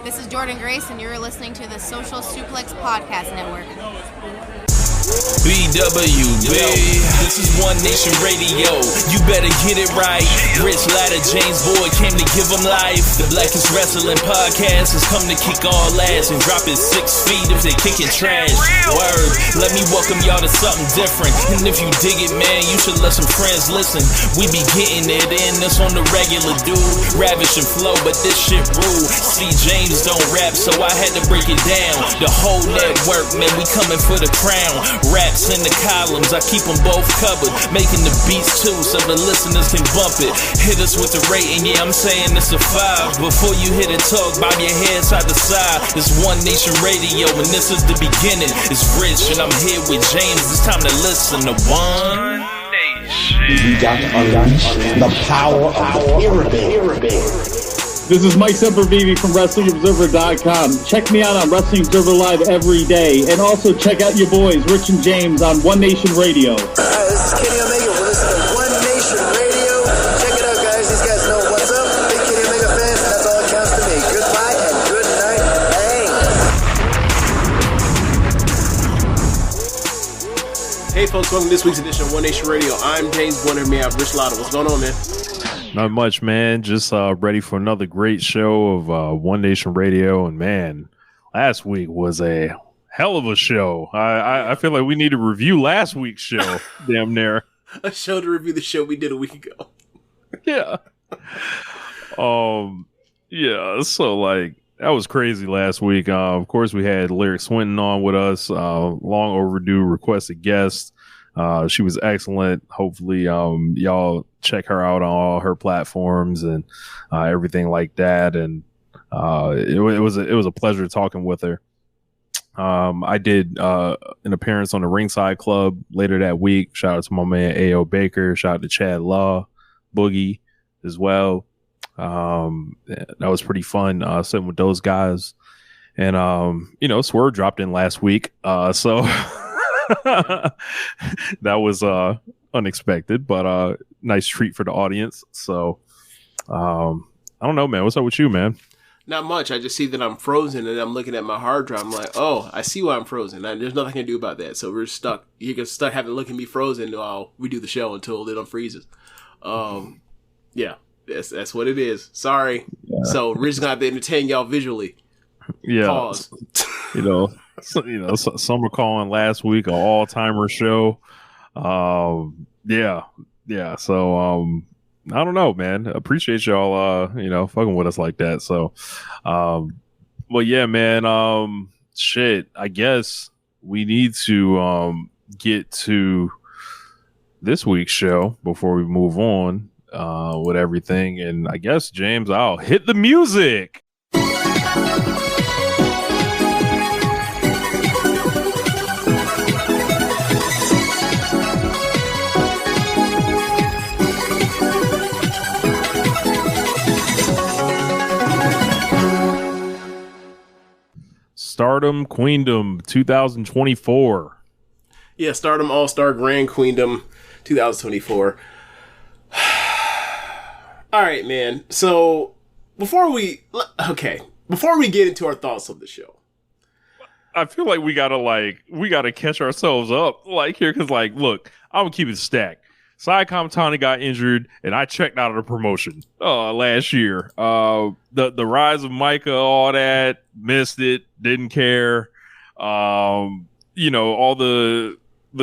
This is Jordan Grace, and you're listening to the Social Suplex Podcast Network. BWB, this is One Nation Radio. You better get it right. Rich Latta, James Boyd came to give them life. The Blackest Wrestling Podcast has come to kick all ass and drop it 6 feet if they kicking trash. Word, let me welcome y'all to something different. And if you dig it, man, you should let some friends listen. We be getting it in, this on the regular dude. Ravish and flow, but this shit rude. See, James don't rap, so I had to break it down. The whole network, man, we coming for the crown. Raps in the columns, I keep them both covered. Making the beats too, so the listeners can bump it. Hit us with the rating, yeah, I'm saying it's a 5. Before you hit it, talk, bob your head side to side. It's One Nation Radio, and this is the beginning. It's Rich, and I'm here with James. It's time to listen to One Nation. We got to unleash the power of the pyramid. This is Mike Sempervive from WrestlingObserver.com. Check me out on Wrestling Observer Live every day. And also check out your boys, Rich and James, on One Nation Radio. Hi, this is Kenny Omega. We're listening to One Nation Radio. Check it out, guys. These guys know what's up. Big Kenny Omega fans, and that's all that counts to me. Goodbye and good night. Thanks. Hey, folks. Welcome to this week's edition of One Nation Radio. I'm James Bonner. Me, I have Rich Latta. What's going on, man? Not much, man. Just ready for another great show of One Nation Radio. And, man, last week was a hell of a show. I feel like we need to review last week's show, damn near. A show to review the show we did a week ago. Yeah. Yeah, so, like, that was crazy last week. Of course, we had Lyric Swinton on with us, long overdue requested guest. She was excellent. Hopefully, y'all check her out on all her platforms and everything like that. And it was a pleasure talking with her. I did an appearance on the Ringside Club later that week. Shout out to my man A.O. Baker. Shout out to Chad Law, Boogie as well. That was pretty fun sitting with those guys. And Swerve dropped in last week. So that was unexpected, but nice treat for the audience. So I don't know, man. What's up with you, man? Not much. I just see that I'm frozen, and I'm looking at my hard drive. I'm like, oh, I see why I'm frozen. There's nothing I can do about that. So we're stuck. You get stuck having to look at me frozen while we do the show until it unfreezes. Yeah, that's what it is. Sorry. Yeah. So Rich is gonna have to entertain y'all visually. Yeah. Pause. Some were calling last week an all-timer show. Yeah. So, I don't know, man. Appreciate y'all, fucking with us like that. So, well, yeah, man. Shit. I guess we need to get to this week's show before we move on with everything. And I guess, James, I'll hit the music. Stardom Queendom 2024. Yeah, Stardom All-Star Grand Queendom 2024. All right, man. So before we get into our thoughts of the show, I feel like we gotta catch ourselves up here, because look, I'm gonna keep it stacked. Sai Kamatani got injured, and I checked out of the promotion last year. The rise of Micah, all that, missed it, didn't care. All the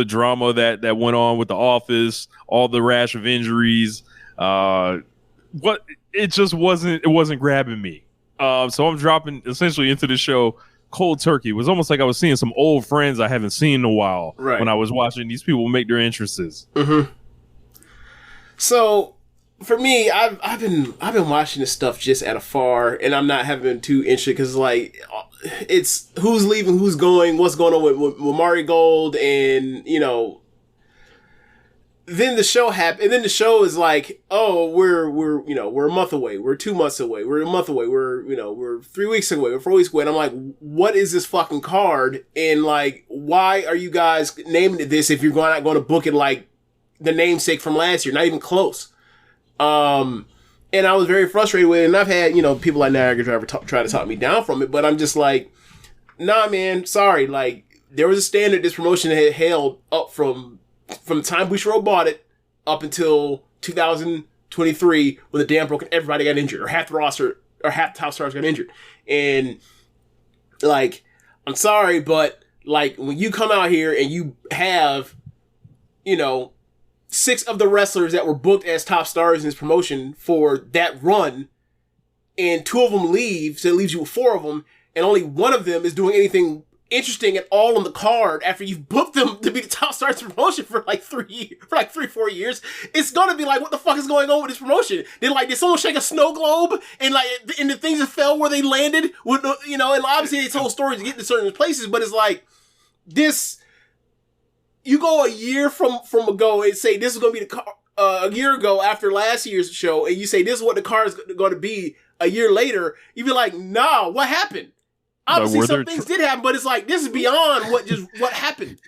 drama that went on with the office, all the rash of injuries. It just wasn't grabbing me. So I'm dropping essentially into the show cold turkey. It was almost like I was seeing some old friends I haven't seen in a while, right, when I was watching these people make their entrances. Mm-hmm. So for me, I've been watching this stuff just at afar, and I'm not having been too interested because it's who's leaving, who's going, what's going on with Mari Gold, and then the show happened, and then the show is like, oh, we're a month away, we're 2 months away, we're a month away, we're 3 weeks away, we're 4 weeks away, and I'm like, what is this fucking card? And why are you guys naming it this if you're not going to book it like the namesake from last year? Not even close. And I was very frustrated with it. And I've had, people like Niagara Driver try to talk me down from it. But I'm just like, nah, man, sorry. Like, there was a standard this promotion had held up from the time Bushiroad bought it up until 2023 when the dam broke and everybody got injured. Or half the roster, or half the top stars got injured. And, like, I'm sorry, but, like, when you come out here and you have, 6 of the wrestlers that were booked as top stars in this promotion for that run, and 2 of them leave, so it leaves you with 4 of them, and only 1 of them is doing anything interesting at all on the card after you've booked them to be the top stars in the promotion for like 3-4 years, it's gonna be like, what the fuck is going on with this promotion? Did someone shake a snow globe and the things that fell where they landed with, and obviously they told stories to get to certain places, but it's like this. You go a year from ago and say this is going to be the car a year ago after last year's show, and you say this is what the car is going to be a year later. You'd be like, nah, what happened? Obviously, some things did happen, but it's like this is beyond what happened.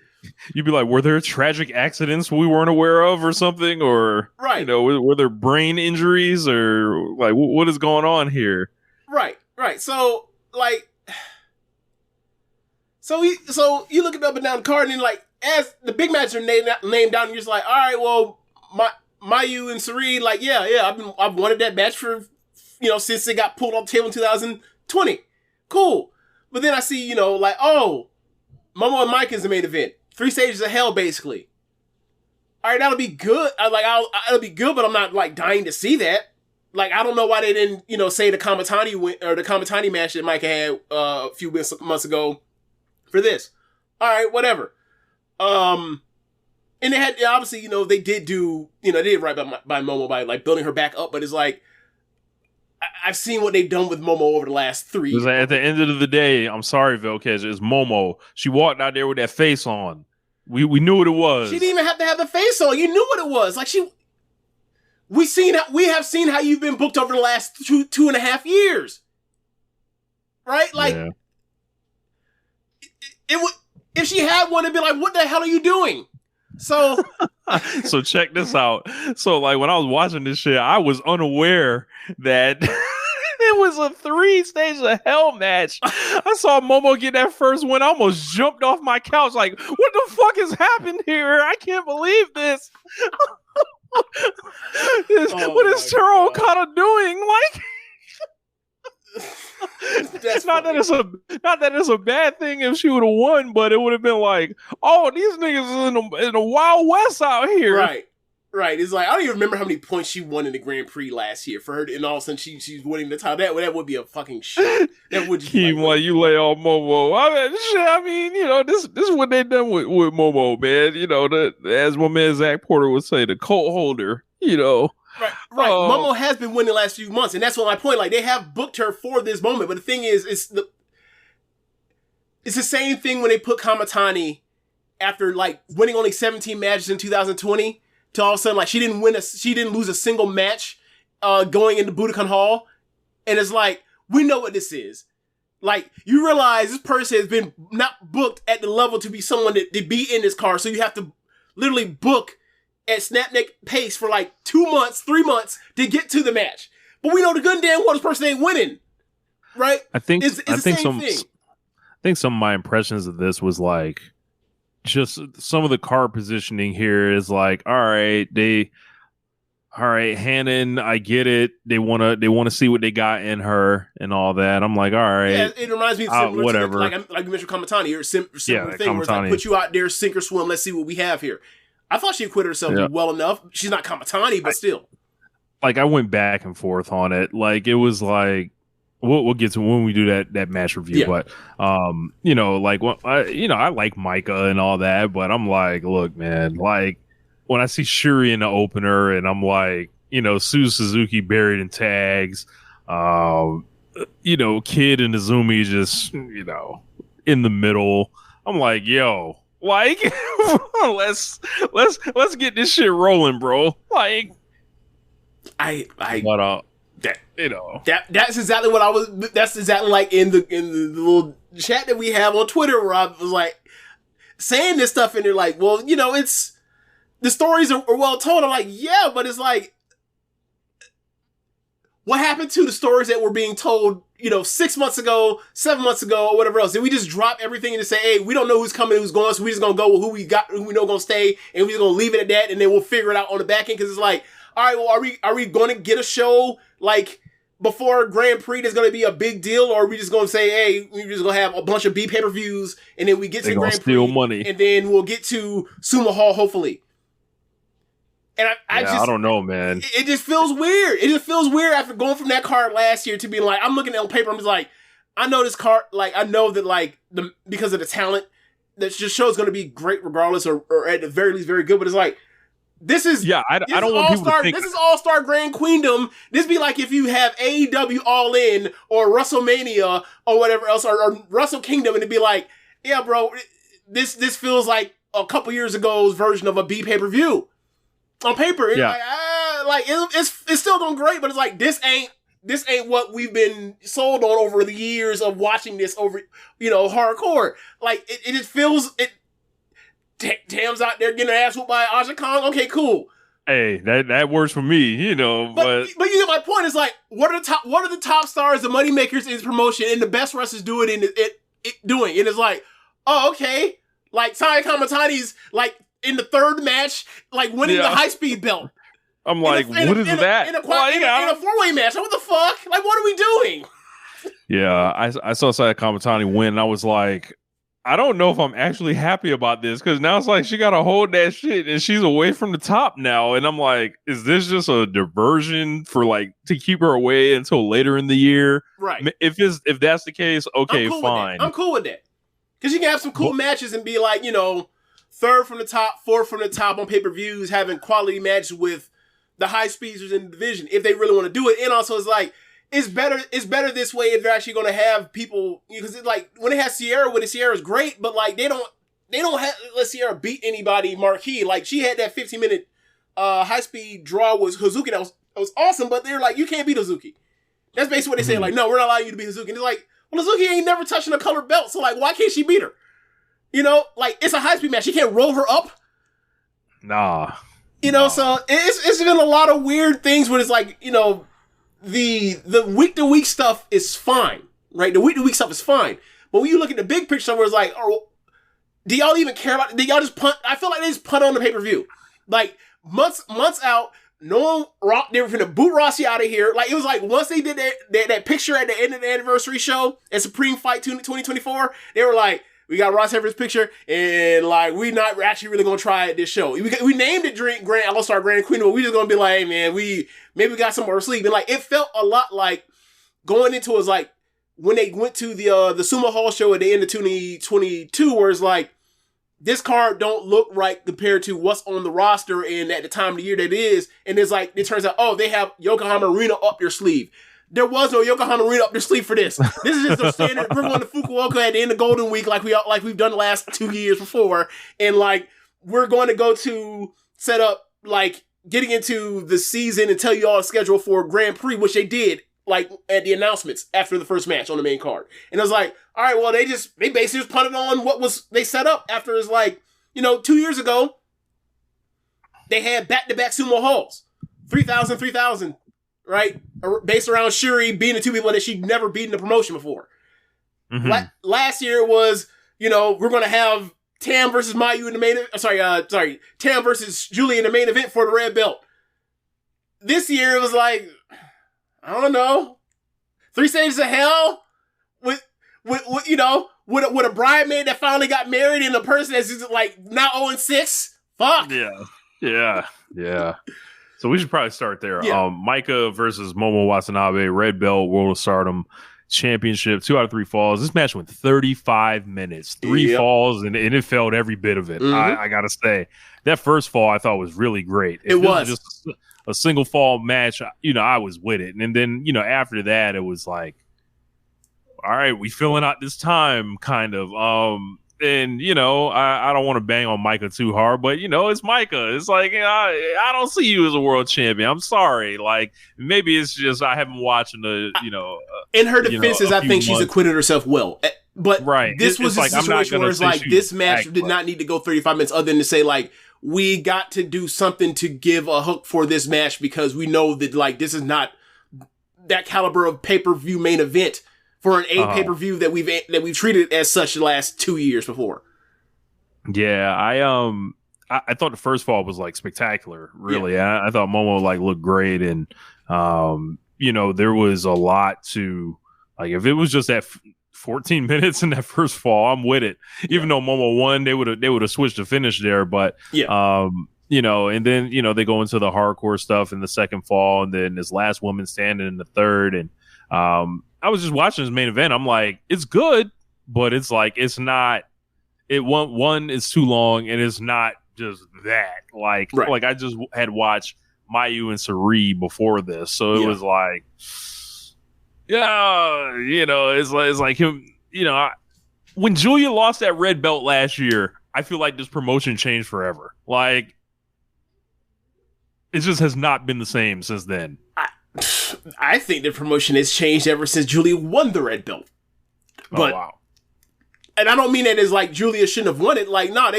You'd be like, were there tragic accidents we weren't aware of, or something, or right? Were there brain injuries, or like what is going on here? Right. So like, so you look it up and down the card, and then like, as the big matches are named down, and you're just like, all right, well, Mayu and Serene, like, yeah, I've wanted that match for, since it got pulled off the table in 2020. Cool. But then I see, like, oh, Momo and Mike is the main event. 3 stages of hell, basically. All right, that'll be good. It'll be good, but I'm not like dying to see that. Like, I don't know why they didn't, say the Kamatani or the Kamatani match that Mike had a few months ago for this. All right, whatever. And they had, obviously, they did do, they did right by Momo by like building her back up, but it's like, I've seen what they've done with Momo over the last 3 years. At the end of the day, I'm sorry, Velkej, it's Momo. She walked out there with that face on. We knew what it was. She didn't even have to have the face on. You knew what it was. Like we have seen how you've been booked over the last 2.5 years. Right? Like, it would. If she had one, it'd be like, what the hell are you doing? So so check this out. So like when I was watching this shit, I was unaware that it was a 3 stages of hell match. I saw Momo get that first win. I almost jumped off my couch like, what the fuck has happened here? I can't believe this. What is Taro Okada doing? Like, That's not that it's a bad thing if she would have won, but it would have been like, oh, these niggas is in the Wild West out here. Right. It's like, I don't even remember how many points she won in the Grand Prix last year for her, and all of a sudden she's winning the title. That would be a fucking shit. That would just Keem, like you lay on Momo. I mean, this is what they done with Momo, man. As my man Zach Porter would say, the coat holder. Right. Momo has been winning the last few months, and that's what my point. Like, they have booked her for this moment, but the thing is, it's the same thing when they put Kamatani after like winning only 17 matches in 2020 to all of a sudden like she didn't lose a single match going into Budokan Hall, and it's like, we know what this is. Like, you realize this person has been not booked at the level to be someone to be in this card, so you have to literally book at snapneck pace for like 2 months, 3 months to get to the match. But we know the good damn well this person ain't winning. Right? I think same thing. I think some of my impressions of this was like just some of the card positioning here is like, all right, Hannon, I get it. They wanna see what they got in her and all that. I'm like, all right. Yeah, it reminds me of similar whatever. Like you mentioned Kamatani, or similar thing where it's like, put you out there, sink or swim, let's see what we have here. I thought she acquitted herself well enough. She's not Kamatani, but still. Like, I went back and forth on it. Like, it was like, we'll get to when we do that match review. Yeah. But, I like Micah and all that, but I'm like, look, man, like, when I see Shuri in the opener and I'm like, Sue Suzuki buried in tags, Kid and Izumi just, in the middle. I'm like, yo, like, let's get this shit rolling, bro. Like, that's exactly what I was. That's exactly like in the little chat that we have on Twitter, where I was like saying this stuff, and they're like, well, it's the stories are well told. I'm like, yeah, but it's like what happened to the stories that were being told, 6 months ago, 7 months ago, or whatever else? Did we just drop everything and just say, hey, we don't know who's coming, who's going, so we just gonna go with who we know gonna stay, and we just gonna leave it at that, and then we'll figure it out on the back end? Because it's like, all right, well, are we going to get a show like before Grand Prix that's going to be a big deal, or are we just going to say, hey, we're just going to have a bunch of B pay-per-views, and then we get to Grand Prix, money, and then we'll get to Sumo Hall, hopefully. And I don't know, man. It just feels weird. It just feels weird after going from that card last year to being like, I'm looking at on paper, I'm just like, I know this card, like, I know that, like, because of the talent, that just show's going to be great regardless, or at the very least very good, but it's like, this is... Yeah, I don't want people to think... This is All-Star Grand Queendom. This be like if you have AEW All In, or WrestleMania, or whatever else, or Wrestle Kingdom, and it'd be like, yeah, bro, this feels like a couple years ago's version of a B pay-per-view. On paper, it's it's still going great, but it's like, this ain't what we've been sold on over the years of watching this over, hardcore. Like, it just feels, Tam's out there getting her ass whooped by Aja Kong. Okay, cool. Hey, that works for me, but you get my point. It's like, what are the top stars, the money makers in this promotion, and the best wrestlers doing doing? And it's like, oh, okay. Like, Saya Kamatani's, like, in the third match, like, winning the high-speed belt. I'm like, what is that? In a four-way match. What the fuck? Like, what are we doing? Yeah, I saw Saya Kamatani win, and I was like, I don't know if I'm actually happy about this, because now it's like she got to hold that shit, and she's away from the top now, and I'm like, is this just a diversion for, like, to keep her away until later in the year? Right. If that's the case, okay, fine. I'm cool with that. Because you can have some cool matches and be like, third from the top, fourth from the top on pay-per-views, having quality matches with the high speeders in the division if they really want to do it. And also, it's like, it's better this way if they're actually going to have people, because it's like, when they have Sierra with it, Sierra's great, but like, they don't let Sierra beat anybody marquee. Like, she had that 15-minute high-speed draw with Hazuki that was awesome, but they're like, you can't beat Hazuki. That's basically what they say. Like, no, we're not allowing you to beat Hazuki. And it's like, well, Hazuki ain't never touching a colored belt, so like, why can't she beat her? Like, it's a high-speed match. She can't roll her up. Nah. So it's been a lot of weird things where it's like, the week-to-week stuff is fine, right? The week-to-week stuff is fine. But when you look at the big picture, where it's like, oh, do y'all even care about it? Do y'all just punt? I feel like they just punt on the pay-per-view. Like, months out, no one, they were finna boot Rossi out of here. Like, it was like, once they did that picture at the end of the anniversary show at Supreme Fight 2024, they were like, we got Ross Everett's picture, and like, we're not actually really gonna try it this show. We named it Grand All-Star Grand Queen, but we just gonna be like, hey man, we got some more sleep. And like, it felt a lot like going into it was like when they went to the Sumo Hall show at the end of 2022, where it's like, this card don't look right compared to what's on the roster and at the time of the year that it is. And it's like, it turns out, oh, they have Yokohama Arena up their sleeve. There was no Yokohama Arena up their sleeve for this. This is just a standard. We're going to Fukuoka at the end of Golden Week like we've done the last 2 years before. And like, we're going to go to set up, like, getting into the season and tell you all the schedule for Grand Prix, which they did, like, at the announcements after the first match on the main card. And it was like, all right, well, they basically just punted on what was they set up after. It's like, 2 years ago, they had back-to-back Sumo Halls. 3,000, right? Based around Shuri beating the two people that she'd never beaten the promotion before. Mm-hmm. Last year was, we're going to have Tam versus Mayu in the main event. Tam versus Julie in the main event for the red belt. This year it was like, I don't know, 3 Stages of Hell with a bridesmaid that finally got married and a person that's just like now 0-6. Fuck. Yeah. So we should probably start there. Yeah. Micah versus Momo Watanabe, red belt, World of Stardom Championship, 2 out of 3 falls. This match went 35 minutes, 3 falls, and it felt every bit of it. Mm-hmm. I gotta say, that first fall I thought was really great. It was just a single fall match. I was with it, and then after that it was like, all right, we filling out this time, kind of. And I don't want to bang on Micah too hard, but it's Micah. It's like, I don't see you as a world champion. I'm sorry. Like, maybe it's just I haven't watched the in her defenses, I think she's acquitted herself well. But right, this was a situation where it's like, this match did not need to go 35 minutes, other than to say like, we got to do something to give a hook for this match, because we know that like this is not that caliber of pay-per-view main event for an pay-per-view that we've treated as such the last 2 years before. Yeah, I thought the first fall was like spectacular. Really, yeah. I thought Momo like looked great, and there was a lot to like. If it was just that 14 minutes in that first fall, I'm with it. Even though Momo won, they would have switched the finish there, but and then they go into the hardcore stuff in the second fall, and then this last woman standing in the third, and I was just watching this main event. I'm like, it's good, but it's like it's not. It one is too long, and it's not just that. Like I just had watched Mayu and Sari before this, so it was like, it's like him. When Julia lost that red belt last year, I feel like this promotion changed forever. Like, it just has not been the same since then. I think the promotion has changed ever since Julia won the red belt. But, wow. And I don't mean that as like Julia shouldn't have won it. Like, nah,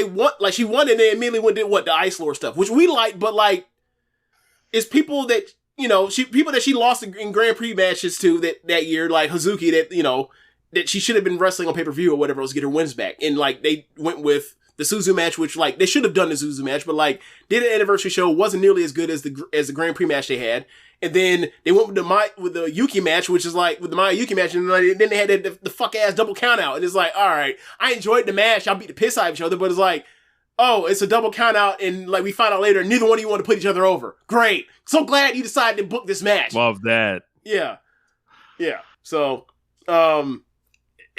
she won it and they immediately went and did the Ice Lord stuff, which we like, but like, it's people that, people that she lost in Grand Prix matches to that year, like Hazuki, that she should have been wrestling on pay-per-view or whatever else to get her wins back. And like, they went with the Suzu match, which like, they should have done the Suzu match, but like, did an anniversary show, wasn't nearly as good as the Grand Prix match they had. And then they went with the Yuki match, which is like with the Maya Yuki match, and then they had the fuck ass double count out. And it's like, all right, I enjoyed the match. Y'all beat the piss out of each other, but it's like, oh, it's a double count out, and like we find out later, neither one of you want to put each other over. Great, so glad you decided to book this match. Love that. Yeah. So,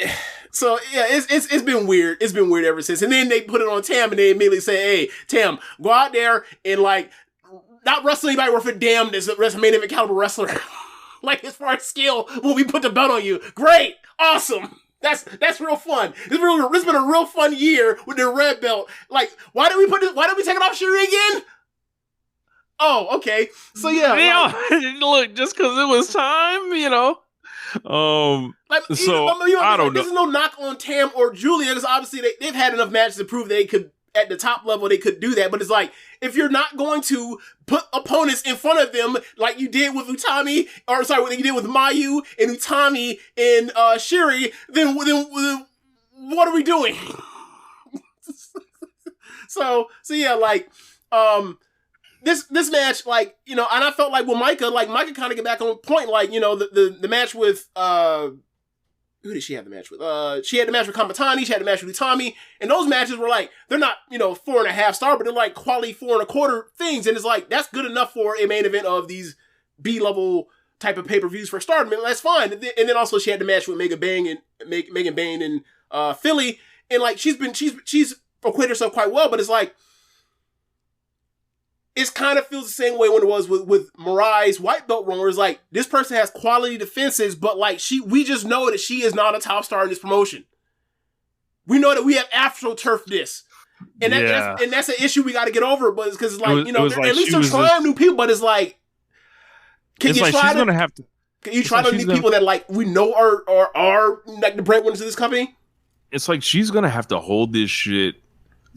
it's been weird. It's been weird ever since. And then they put it on Tam, and they immediately say, "Hey, Tam, go out there and like." Not wrestle anybody worth a damn as a main event caliber wrestler. Like, as far as skill, when we put the belt on you. Great. Awesome. That's real fun. It's been a real fun year with the red belt. Like, why did we take it off Shuri again? Oh, okay. So yeah. Look, just because it was time, I don't know. There's no knock on Tam or Julia, because obviously they've had enough matches to prove they could, at the top level, they could do that. But it's like, if you're not going to put opponents in front of them like you did with Utami, or sorry, what you did with Mayu and Utami and Shiri, then what are we doing? so yeah, like this match, like, and I felt like with Micah kind of get back on point, like, the match with who did she have the match with? She had the match with Kamatani, she had the match with Utami, and those matches were like, they're not, 4.5 star, but they're like quality 4.25 things, and it's like, that's good enough for a main event of these B-level type of pay-per-views for Stardom, and that's fine. And then also she had the match with Megan Bayne and Philly, and like, she's acquitted herself quite well, but it's like, it kind of feels the same way when it was with Mirai's white belt run, where it's like, this person has quality defenses, but like, we just know that she is not a top star in this promotion. We know that we have AstroTurf this. And that's an issue we got to get over, but it's because it's like, at least they're trying new people, but it's like, can you try to new people that like, we know are like the breadwinners of this company? It's like, she's going to have to hold this shit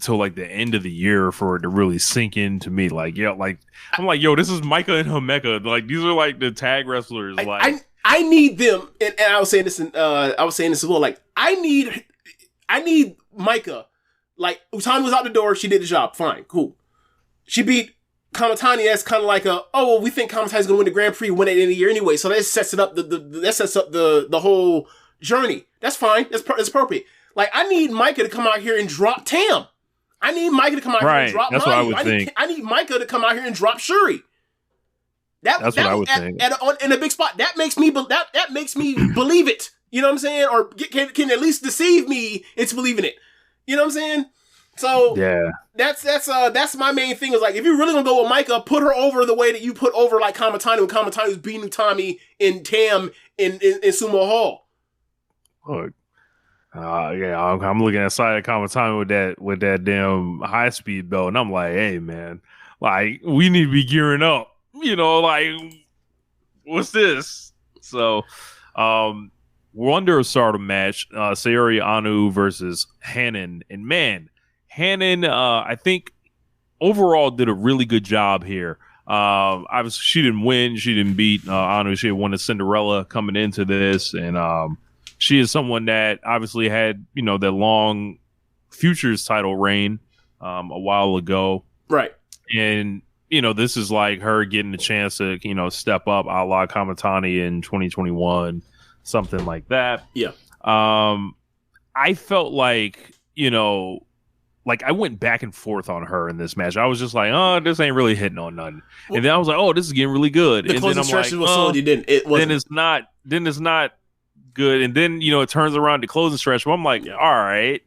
till like the end of the year for it to really sink into me. Like, I'm like, yo, this is Micah and Himeka. Like, these are like the tag wrestlers. I need them, and I was saying this, as well. Like, I need Micah. Like, Utami was out the door, she did the job, fine, cool. She beat Kamatani. That's kind of like we think Kamatani's gonna win the Grand Prix, win it in the year anyway. So that sets it up. That sets up the whole journey. That's fine. That's appropriate. Like, I need Micah to come out here and drop Tam. I need Micah to come out here and drop That's Mayu. What I would think. I need Micah to come out here and drop Shuri. That's what I would think. In a big spot, that makes me believe it. You know what I'm saying? Or can at least deceive me into believing it. You know what I'm saying? So yeah, that's my main thing. Is like, if you're really gonna go with Micah, put her over the way that you put over like Kamatani when Kamatani was beating Utami and Tam in Sumo Hall. Look. I'm looking at Saya Kamatani with that damn high speed belt, and I'm like, hey man, like, we need to be gearing up, like, what's this? So, we're under a Stardom match, Sayori Anu versus Hanan, and man, Hanan, I think overall did a really good job here. Obviously, she didn't win. She didn't beat Anu. She had won a Cinderella coming into this, and she is someone that obviously had that long Futures title reign a while ago, right? And this is like her getting a chance to step up, a la Kamatani in 2021, something like that. Yeah. I felt like like I went back and forth on her in this match. I was just like, oh, this ain't really hitting on nothing. And then I was like, oh, this is getting really good. The and closing then I'm stretches like, was solid. You didn't. It wasn't. Then it's not good. And then it turns around to closing stretch. But I'm like, all right,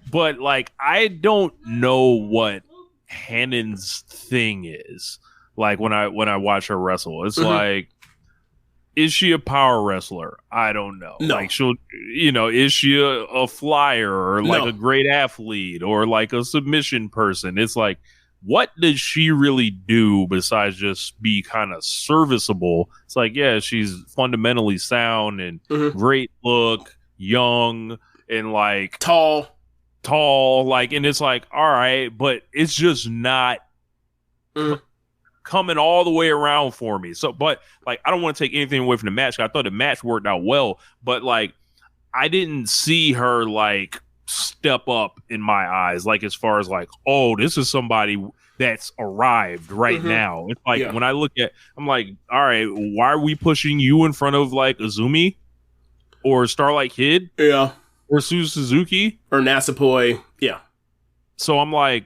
but like I don't know what Hannon's thing is. Like when I watch her wrestle, it's like, is she a power wrestler? I don't know. No. Like she'll, is she a flyer or like a great athlete or like a submission person? It's like, what does she really do besides just be kind of serviceable? It's like, yeah, she's fundamentally sound and great look, young and like tall, like, and it's like, all right, but it's just not coming all the way around for me. So, but like, I don't want to take anything away from the match. I thought the match worked out well, but like, I didn't see her like step up in my eyes. Like, as far as like, oh, this is somebody that's arrived right now. It's like, when I look at, I'm like, all right, why are we pushing you in front of like Azumi or Starlight Kid? Yeah. Or Su Suzuki? Or Nasapoi. Yeah. So I'm like,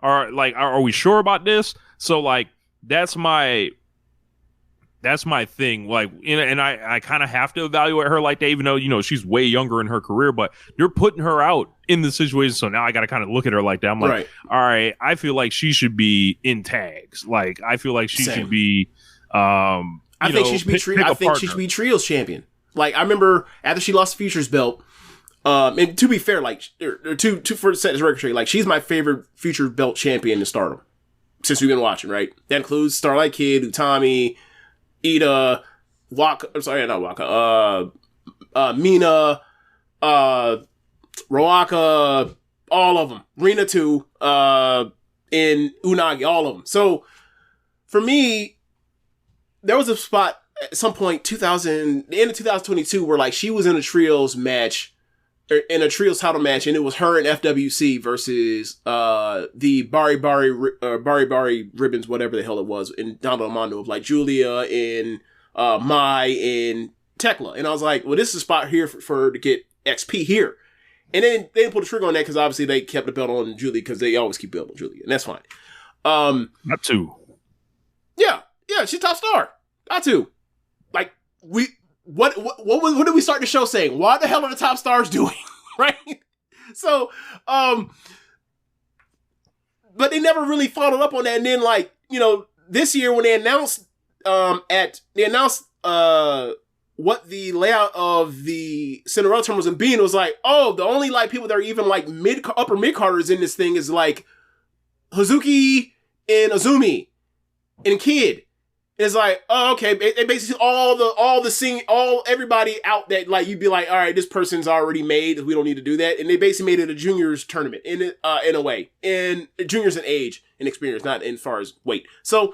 all right, like, are we sure about this? So like, that's my thing. Like, and I kind of have to evaluate her like that, even though, she's way younger in her career, but you're putting her out in the situation. So now I got to kind of look at her like that. I'm like, all right, I feel like she should be in tags. Like, I feel like she should be, I think she should be trios champion. Like, I remember after she lost the Futures belt, and to be fair, like, to for set this record straight, like, she's my favorite Future belt champion in Stardom since we've been watching, right? That includes Starlight Kid, Utami, Ida, Waka, I'm sorry, not Waka, Mina, Roaka, all of them. Rina too, and Unagi, all of them. So, for me, there was a spot at some point, the end of 2022, where like she was in a trios match, in a trios title match, and it was her and FWC versus the Bari Bari ribbons, whatever the hell it was, in Donald Mondo of like Julia and Mai and Tekla. And I was like, well, this is a spot here for her to get XP here. And then they didn't pull the trigger on that because obviously they kept the belt on Julia because they always keep building Julia, and that's fine. Not to. Yeah, she's top star. Got to. Like, what did we start the show saying? What the hell are the top stars doing? Right? So, but they never really followed up on that. And then, like, this year when they announced, what the layout of the Cinderella tournament was in being, it was like, oh, the only like people that are even like upper mid carders in this thing is like Hazuki and Azumi and Kid. It's like, oh, okay. They basically everybody out that like you'd be like, all right, this person's already made. We don't need to do that. And they basically made it a juniors tournament in a way, and juniors in age and experience, not in far as weight. So,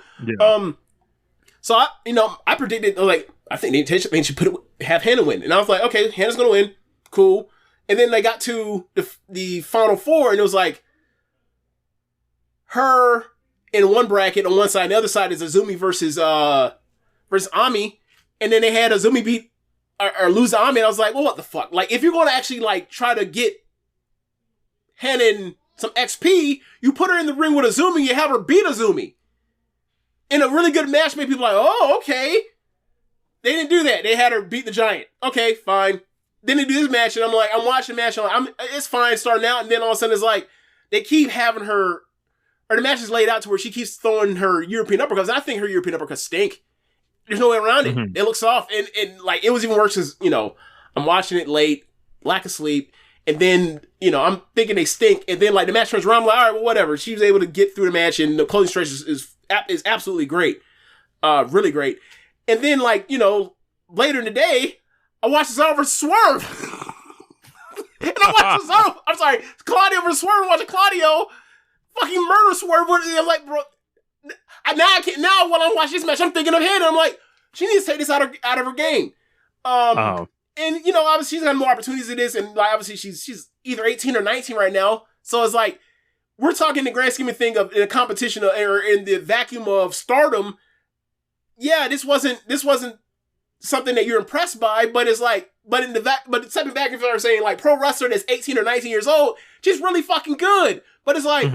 so I predicted like I think they should have Hannah win, and I was like, okay, Hannah's gonna win, cool. And then they got to the final four, and it was like her in one bracket on one side, and the other side is Azumi versus Ami, and then they had Azumi beat or lose to Ami, and I was like, well, what the fuck? Like, if you're going to actually like try to get Hanan some XP, you put her in the ring with Azumi, you have her beat Azumi in a really good match. Make people like, oh, okay. They didn't do that. They had her beat the Giant. Okay, fine. Then they do this match, and I'm like, I'm watching the match, and it's fine starting out, and then all of a sudden it's like they keep having her. Or the match is laid out to where she keeps throwing her European uppercuts. I think her European uppercuts stink. There's no way around it. It looks soft. And like, it was even worse because, I'm watching it late, lack of sleep. And then, I'm thinking they stink. And then like the match turns around. I'm like, all right, well, whatever. She was able to get through the match, and the closing stretch is absolutely great. Really great. And then like, later in the day, I watched Cesaro versus Swerve. And I watched Cesaro. I'm sorry, Claudio versus Swerve. I'm watching Claudio fucking murder Swerve. I'm like, bro, now when I'm watching this match, I'm thinking of Hannah. I'm like, she needs to take this out of her game. And you know, obviously she's got more opportunities than this, and like obviously she's either 18 or 19 right now. So it's like we're talking the grand scheme of thing of in a competition or in the vacuum of Stardom. Yeah, this wasn't something that you're impressed by, but it's like, but stepping back and saying like pro wrestler that's 18 or 19 years old, she's really fucking good. But it's like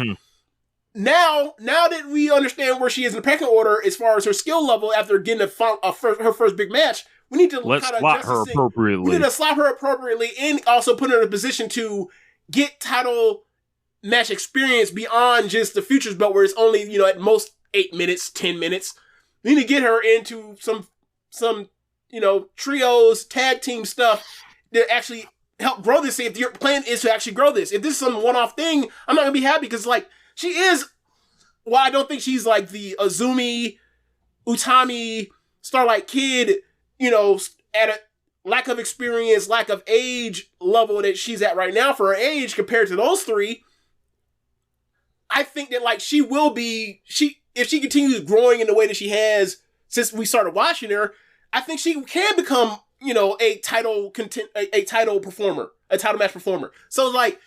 now that we understand where she is in the pecking order as far as her skill level after getting her first big match, we need to slot her appropriately. We need to slot her appropriately and also put her in a position to get title match experience beyond just the Futures Belt where it's only, you know, at most 8 minutes, 10 minutes. We need to get her into some you know, trios, tag team stuff that actually help grow this. If your plan is to actually grow this. If this is some one-off thing, I'm not going to be happy because, like, she is, well, I don't think she's like the Azumi, Utami, Starlight Kid, you know, at a lack of experience, lack of age level that she's at right now for her age compared to those three. I think that, like, she will be, if she continues growing in the way that she has since we started watching her, I think she can become, you know, a title performer, a title match performer. So, like,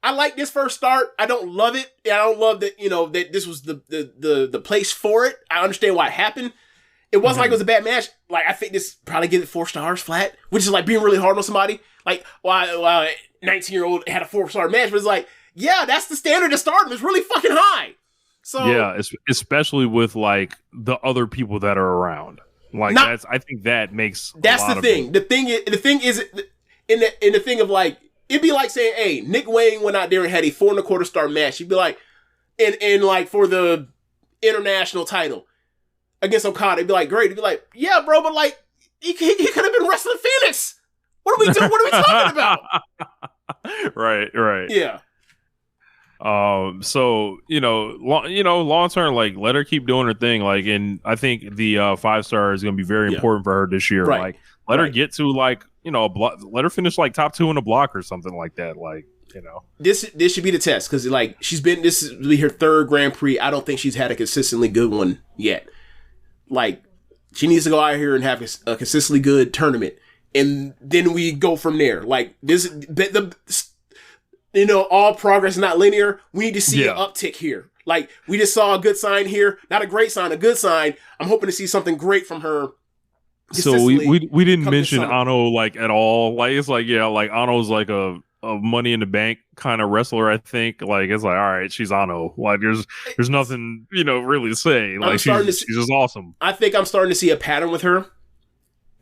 I like this first start. I don't love it. I don't love that, you know, that this was the place for it. I understand why it happened. It wasn't like it was a bad match. Like, I think this probably give it 4 stars flat, which is like being really hard on somebody. Like, well, 19-year-old had a 4-star match, but it's like, yeah, that's the standard of Stardom. It's really fucking high. So yeah, especially with like the other people that are around. Like I think that makes that's the thing. The thing is in the thing of like it'd be like saying, hey, Nick Wayne went out there and had a 4 1/4 star match. You'd be like, and like for the international title against Okada, it'd be like, great. It'd be like, yeah, bro, but like he could have been wrestling Phoenix. What are we doing? What are we talking about? Right. Yeah. So long term, like let her keep doing her thing. Like, and I think the 5-star is going to be very important for her this year. Right. Like, let her get to like let her finish like top 2 in the block or something like that. Like, you know, this should be the test because like this is really her 3rd Grand Prix. I don't think she's had a consistently good one yet. Like, she needs to go out here and have a consistently good tournament, and then we go from there. Like all progress is not linear. We need to see an uptick here. Like, we just saw a good sign here. Not a great sign, a good sign. I'm hoping to see something great from her. So we didn't mention Ano like at all. Like, it's like, yeah, like Ano's like a Money in the Bank kind of wrestler, I think. Like, it's like, all right, she's Ano. Like, there's nothing, really to say. Like, she's just awesome. I think I'm starting to see a pattern with her.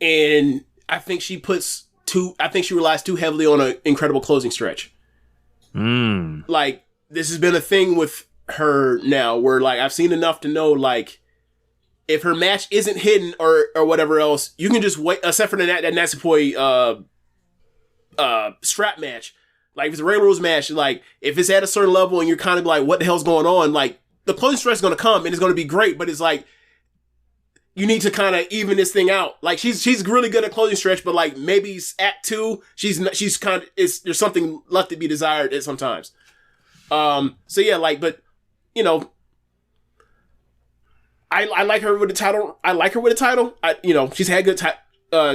And I think she relies too heavily on an incredible closing stretch. Like, this has been a thing with her now where, like, I've seen enough to know, like, if her match isn't hidden or whatever else, you can just wait, except for that Natsupoi strap match. Like, if it's a regular rules match, like, if it's at a certain level and you're kind of like, what the hell's going on? Like, the closing stretch is going to come and it's going to be great, but it's like, you need to kind of even this thing out. Like, she's really good at closing stretch, but like maybe act 2, she's kind of there's something left to be desired at sometimes. So yeah, like, but I like her with the title. She's had good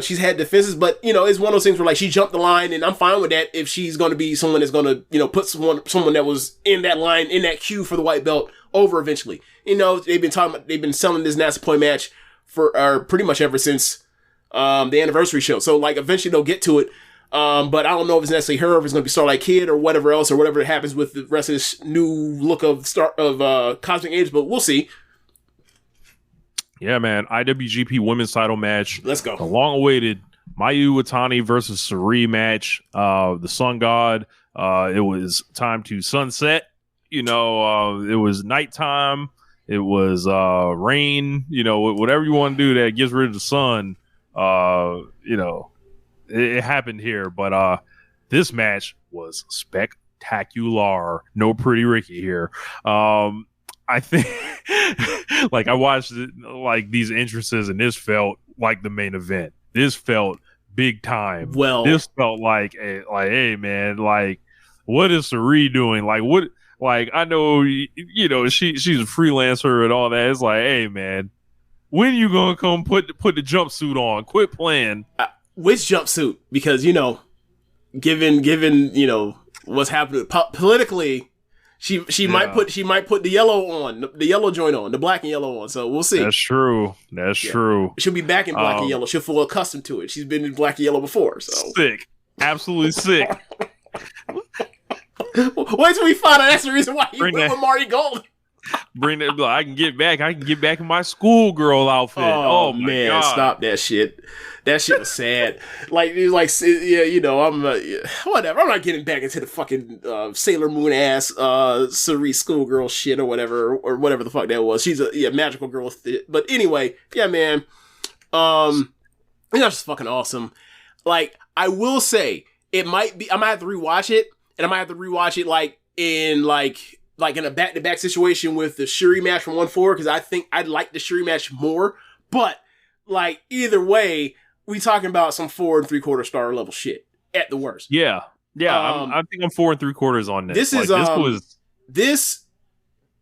she's had defenses, but it's one of those things where like she jumped the line, and I'm fine with that if she's going to be someone that's going to put someone that was in that line in that queue for the white belt over eventually. They've been selling this Natsupoi match for pretty much ever since the anniversary show. So like eventually they'll get to it. But I don't know if it's necessarily her, or if it's going to be Starlight Kid or whatever else, or whatever happens with the rest of this new look of Cosmic Age, but we'll see. Yeah, man. IWGP Women's Title match. Let's go. The long-awaited Mayu Iwatani versus Sareee match. The Sun God. It was time to sunset. It was nighttime. It was rain. Whatever you want to do that gets rid of the sun. It happened here. But this match was spectacular. No Pretty Ricky here. I think, like, I watched like these entrances, and this felt like the main event. This felt big time. Well, this felt like, hey man, like, what is Sareee doing? Like, what? Like, I know, she's a freelancer and all that. It's like, hey, man, when you gonna come put the jumpsuit on? Quit playing. Which jumpsuit? Because, given what's happening politically, she might put the yellow joint on, the black and yellow on. So we'll see. That's true. True. She'll be back in black and yellow. She'll feel accustomed to it. She's been in black and yellow before. So sick, absolutely sick. Wait till we find out that's the reason why he went with Marty Gold. Bring that. I can get back in my schoolgirl outfit. Oh my man, God. Stop that shit. That shit was sad. I'm whatever. I'm not getting back into the fucking Sailor Moon ass Cerise schoolgirl shit or whatever the fuck that was. She's a magical girl. But anyway, yeah, man. That's just fucking awesome. Like, I will say, it might be. I might have to rewatch it, and I might have to rewatch it in a back-to-back situation with the Shuri match from 1-4, because I think I'd like the Shuri match more. But either way, we talking about some 4 3/4 star level shit at the worst. Yeah. I think I'm 4 3/4 on this.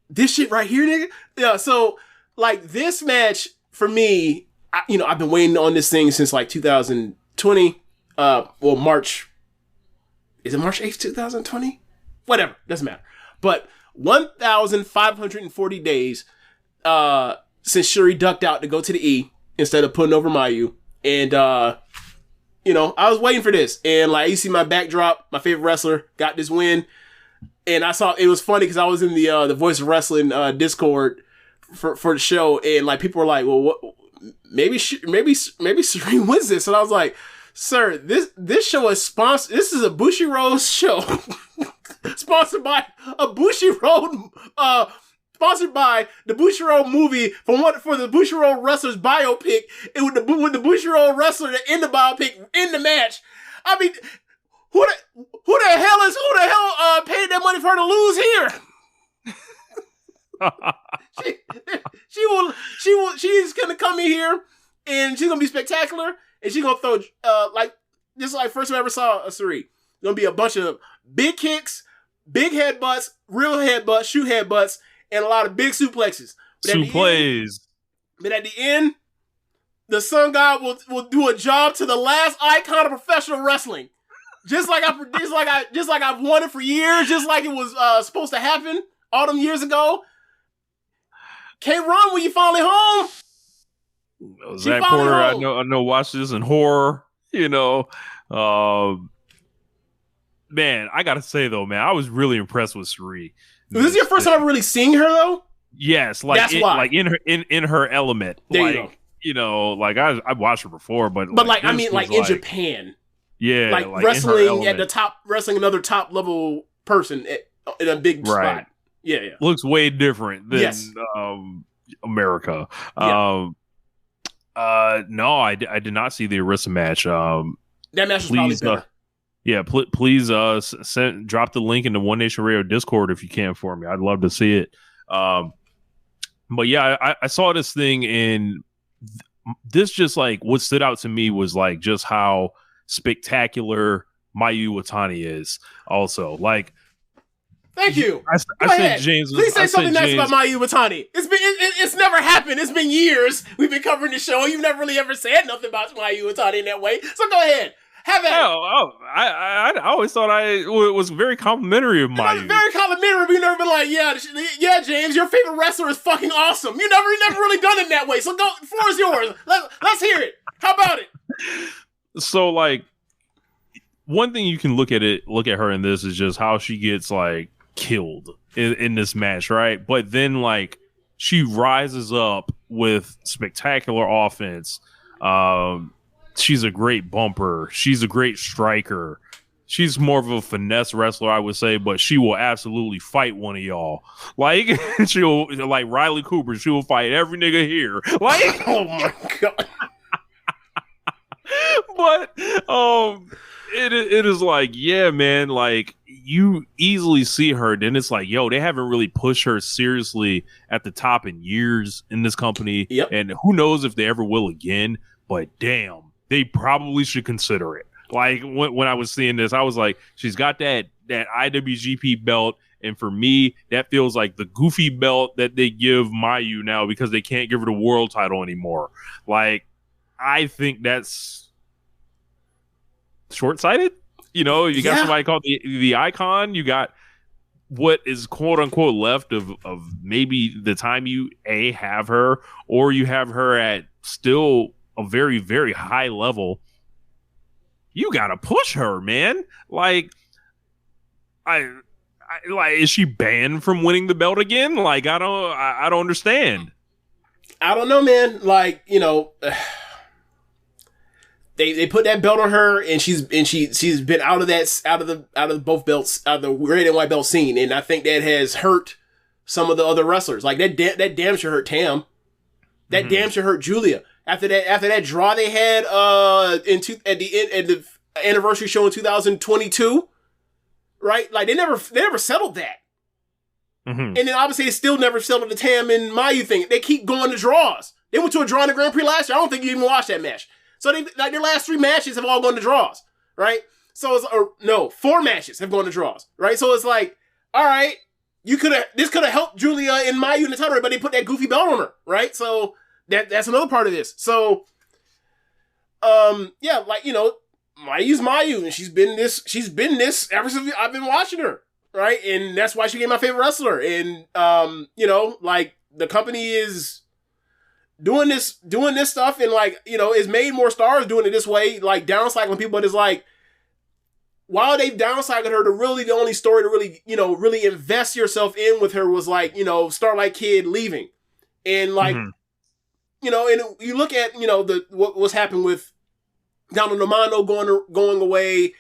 This shit right here, nigga. Yeah. So this match for me, I've been waiting on this thing since 2020. March. Is it March 8th, 2020? Whatever, doesn't matter. But 1,540 days since Shuri ducked out to go to the E instead of putting over Mayu. And, I was waiting for this. And, you see my backdrop, my favorite wrestler got this win. And I saw, it was funny because I was in the Voice of Wrestling Discord for the show. And, people were like, well, what? Maybe Shuri wins this. And I was like, sir, this show is sponsored. This is a Bushiroad show. Sponsored by a Bushiroad, sponsored by the Bushiroad movie for the Bushiroad wrestler's biopic. It with the Bushiroad wrestler that in the biopic in the match. I mean, who the hell paid that money for her to lose here? She's gonna come in here and she's gonna be spectacular and she's gonna throw this is first time I ever saw a Suri. Gonna be a bunch of big kicks, big headbutts, real headbutts, shoot headbutts, and a lot of big suplexes. But at the end, the Sun God will do a job to the last icon of professional wrestling. Just like I've wanted for years, just like it was supposed to happen all them years ago. Can't run when you finally home. Zach Porter, I know watched this in horror, man, I gotta say though, man, I was really impressed with Suri. Was this your first time ever really seeing her though? Yes, that's why. In her element. There you go. I've watched her before, but in Japan. Yeah, wrestling at the top, wrestling another top level person in a big spot. Yeah. Looks way different than America. Yeah. No, I did not see the Arisa match. That match was probably better. Yeah, please drop the link in the One Nation Radio Discord if you can for me. I'd love to see it. But yeah, I saw this thing and this just what stood out to me was just how spectacular Mayu Iwatani is. Also, thank you. I said James. Please say something nice about Mayu Iwatani. It's never happened. It's been years. We've been covering the show. You've never really ever said nothing about Mayu Iwatani in that way. So go ahead. Have it. I always thought I was very complimentary of Mayu. Very complimentary, but you never been like, yeah, James, your favorite wrestler is fucking awesome. You never really done it that way. So go, the floor is yours. Let's hear it. How about it? So one thing you can look at her in this is just how she gets killed in this match, right? But then she rises up with spectacular offense. She's a great bumper. She's a great striker. She's more of a finesse wrestler, I would say, but she will absolutely fight one of y'all. She'll Riley Cooper. She will fight every nigga here. Oh my god. But it is yeah, man. You easily see her. Then it's yo, they haven't really pushed her seriously at the top in years in this company. Yep. And who knows if they ever will again. But damn. They probably should consider it. When I was seeing this, I was like, she's got that IWGP belt And for me, that feels like the goofy belt that they give Mayu now because they can't give her the world title anymore. Like, I think that's short-sighted. You know, you got somebody called the Icon. You got what is quote unquote left of maybe the time you have her, or you have her at still a very, very high level. You gotta push her, man. Like, I like, is she banned from winning the belt again? Like, I don't understand. I don't know, man. Like, you know, they put that belt on her, and she's been out of the both belts, out of the red and white belt scene, and I think that has hurt some of the other wrestlers. Like that damn sure hurt Tam. That damn sure hurt Julia. After that draw they had at the anniversary show in 2022, right? Like they never settled that. And then obviously they still never settled the Tam and Mayu thing. They keep going to draws. They went to a draw in the Grand Prix last year. I don't think you even watched that match. So their last 3 matches have all gone to draws, right? So 4 matches have gone to draws, right? So it's like, all right, this could have helped Julia and Mayu in the title, but they put that goofy belt on her, right? So that's another part of this. So, yeah, like, you know, Mayu's Mayu, and she's been this ever since I've been watching her, right? And that's why she became my favorite wrestler. And you know, like, the company is doing this stuff, and, like, you know, it's made more stars doing it this way, like downcycling people. But it's like, while they've downcycled her, the only story to really, you know, really invest yourself in with her was, like, you know, Starlight Kid leaving, and like, you know, and you look at, you know, what's happened with Donald Normando going away,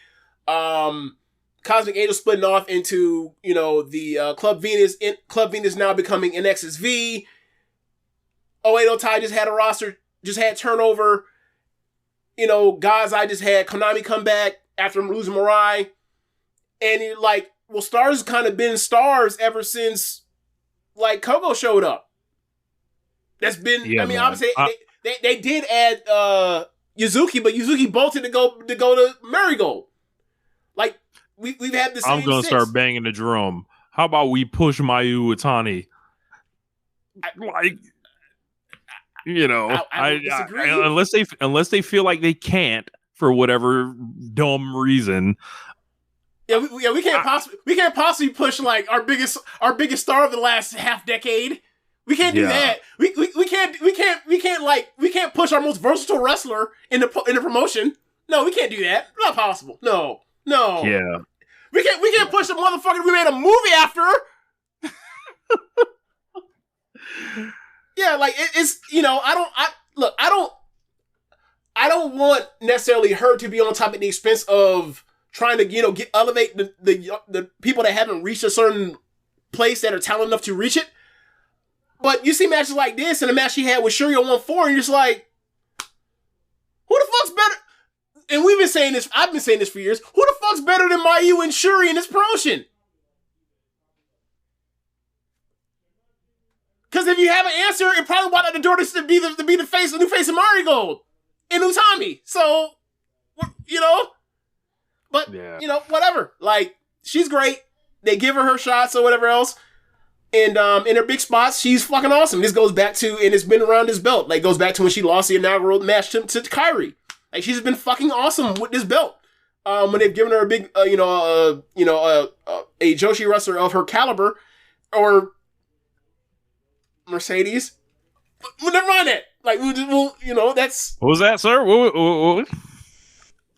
Cosmic Angel splitting off into, you know, the Club Venus now becoming NXSV. 080 Tai just had a roster, just had turnover. You know, Gazai just had Konami come back after losing Mirai. And you're like, well, Stars kind of been stars ever since, like, Kogo showed up. That's been, I mean, obviously, they did add Yuzuki, but Yuzuki bolted to go to Marigold. Like, we've had this. I'm going to start banging the drum. How about we push Mayu Utani? Like, you know, unless they feel like they can't for whatever dumb reason. Yeah, we can't possibly push, like, our biggest star of the last half decade. We can't do that. We can't push our most versatile wrestler in the promotion. No, we can't do that. Not possible. No. Yeah. We can't push the motherfucker we made a movie after. Yeah, like, it's, you know, I don't want necessarily her to be on top at the expense of trying to, you know, elevate the people that haven't reached a certain place that are talented enough to reach it. But you see matches like this, and a match she had with Shuri on 1-4, and you're just like, who the fuck's better? And we've been saying this, I've been saying this for years, who the fuck's better than Mayu and Shuri in this promotion? Because if you have an answer, it probably walked out the door to be the new face of Marigold and Utami. So, you know, but, you know, whatever. Like, she's great. They give her shots or whatever else. And in her big spots, she's fucking awesome. This goes back to, and it's been around this belt. Like, goes back to when she lost the inaugural match to Kairi. Like, she's been fucking awesome with this belt. When they've given her a big, a Joshi wrestler of her caliber, or Mercedes. But never mind that. Like, we'll, you know, that's... What was that, sir? What?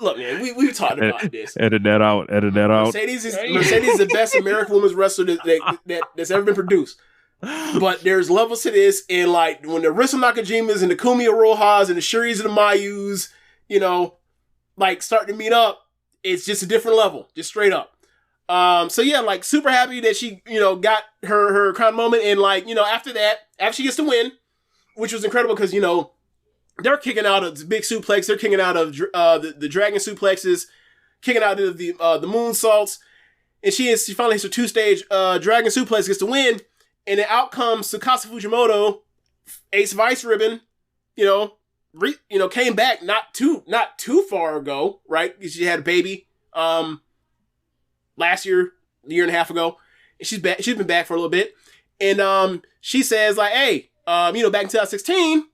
Look, man, we've talked about this. Edit that out. Mercedes is the best American women's wrestler that's ever been produced. But there's levels to this, and, like, when the Rissa Nakajimas and the Kumi Arohas and the Shuris and the Mayus, you know, like, start to meet up, it's just a different level, just straight up. So yeah, like, super happy that she, you know, got her crown moment, and, like, you know, after she gets to win, which was incredible because, you know, they're kicking out of the big suplex, they're kicking out of the dragon suplexes, kicking out of the moonsaults, and she finally hits her 2-stage dragon suplex, gets to win, and then out comes Tsukasa Fujimoto, Ace Vice Ribbon, you know, came back not too far ago, right? She had a baby last year, a year and a half ago, She's back. She's been back for a little bit. And she says like, hey, back in 2016,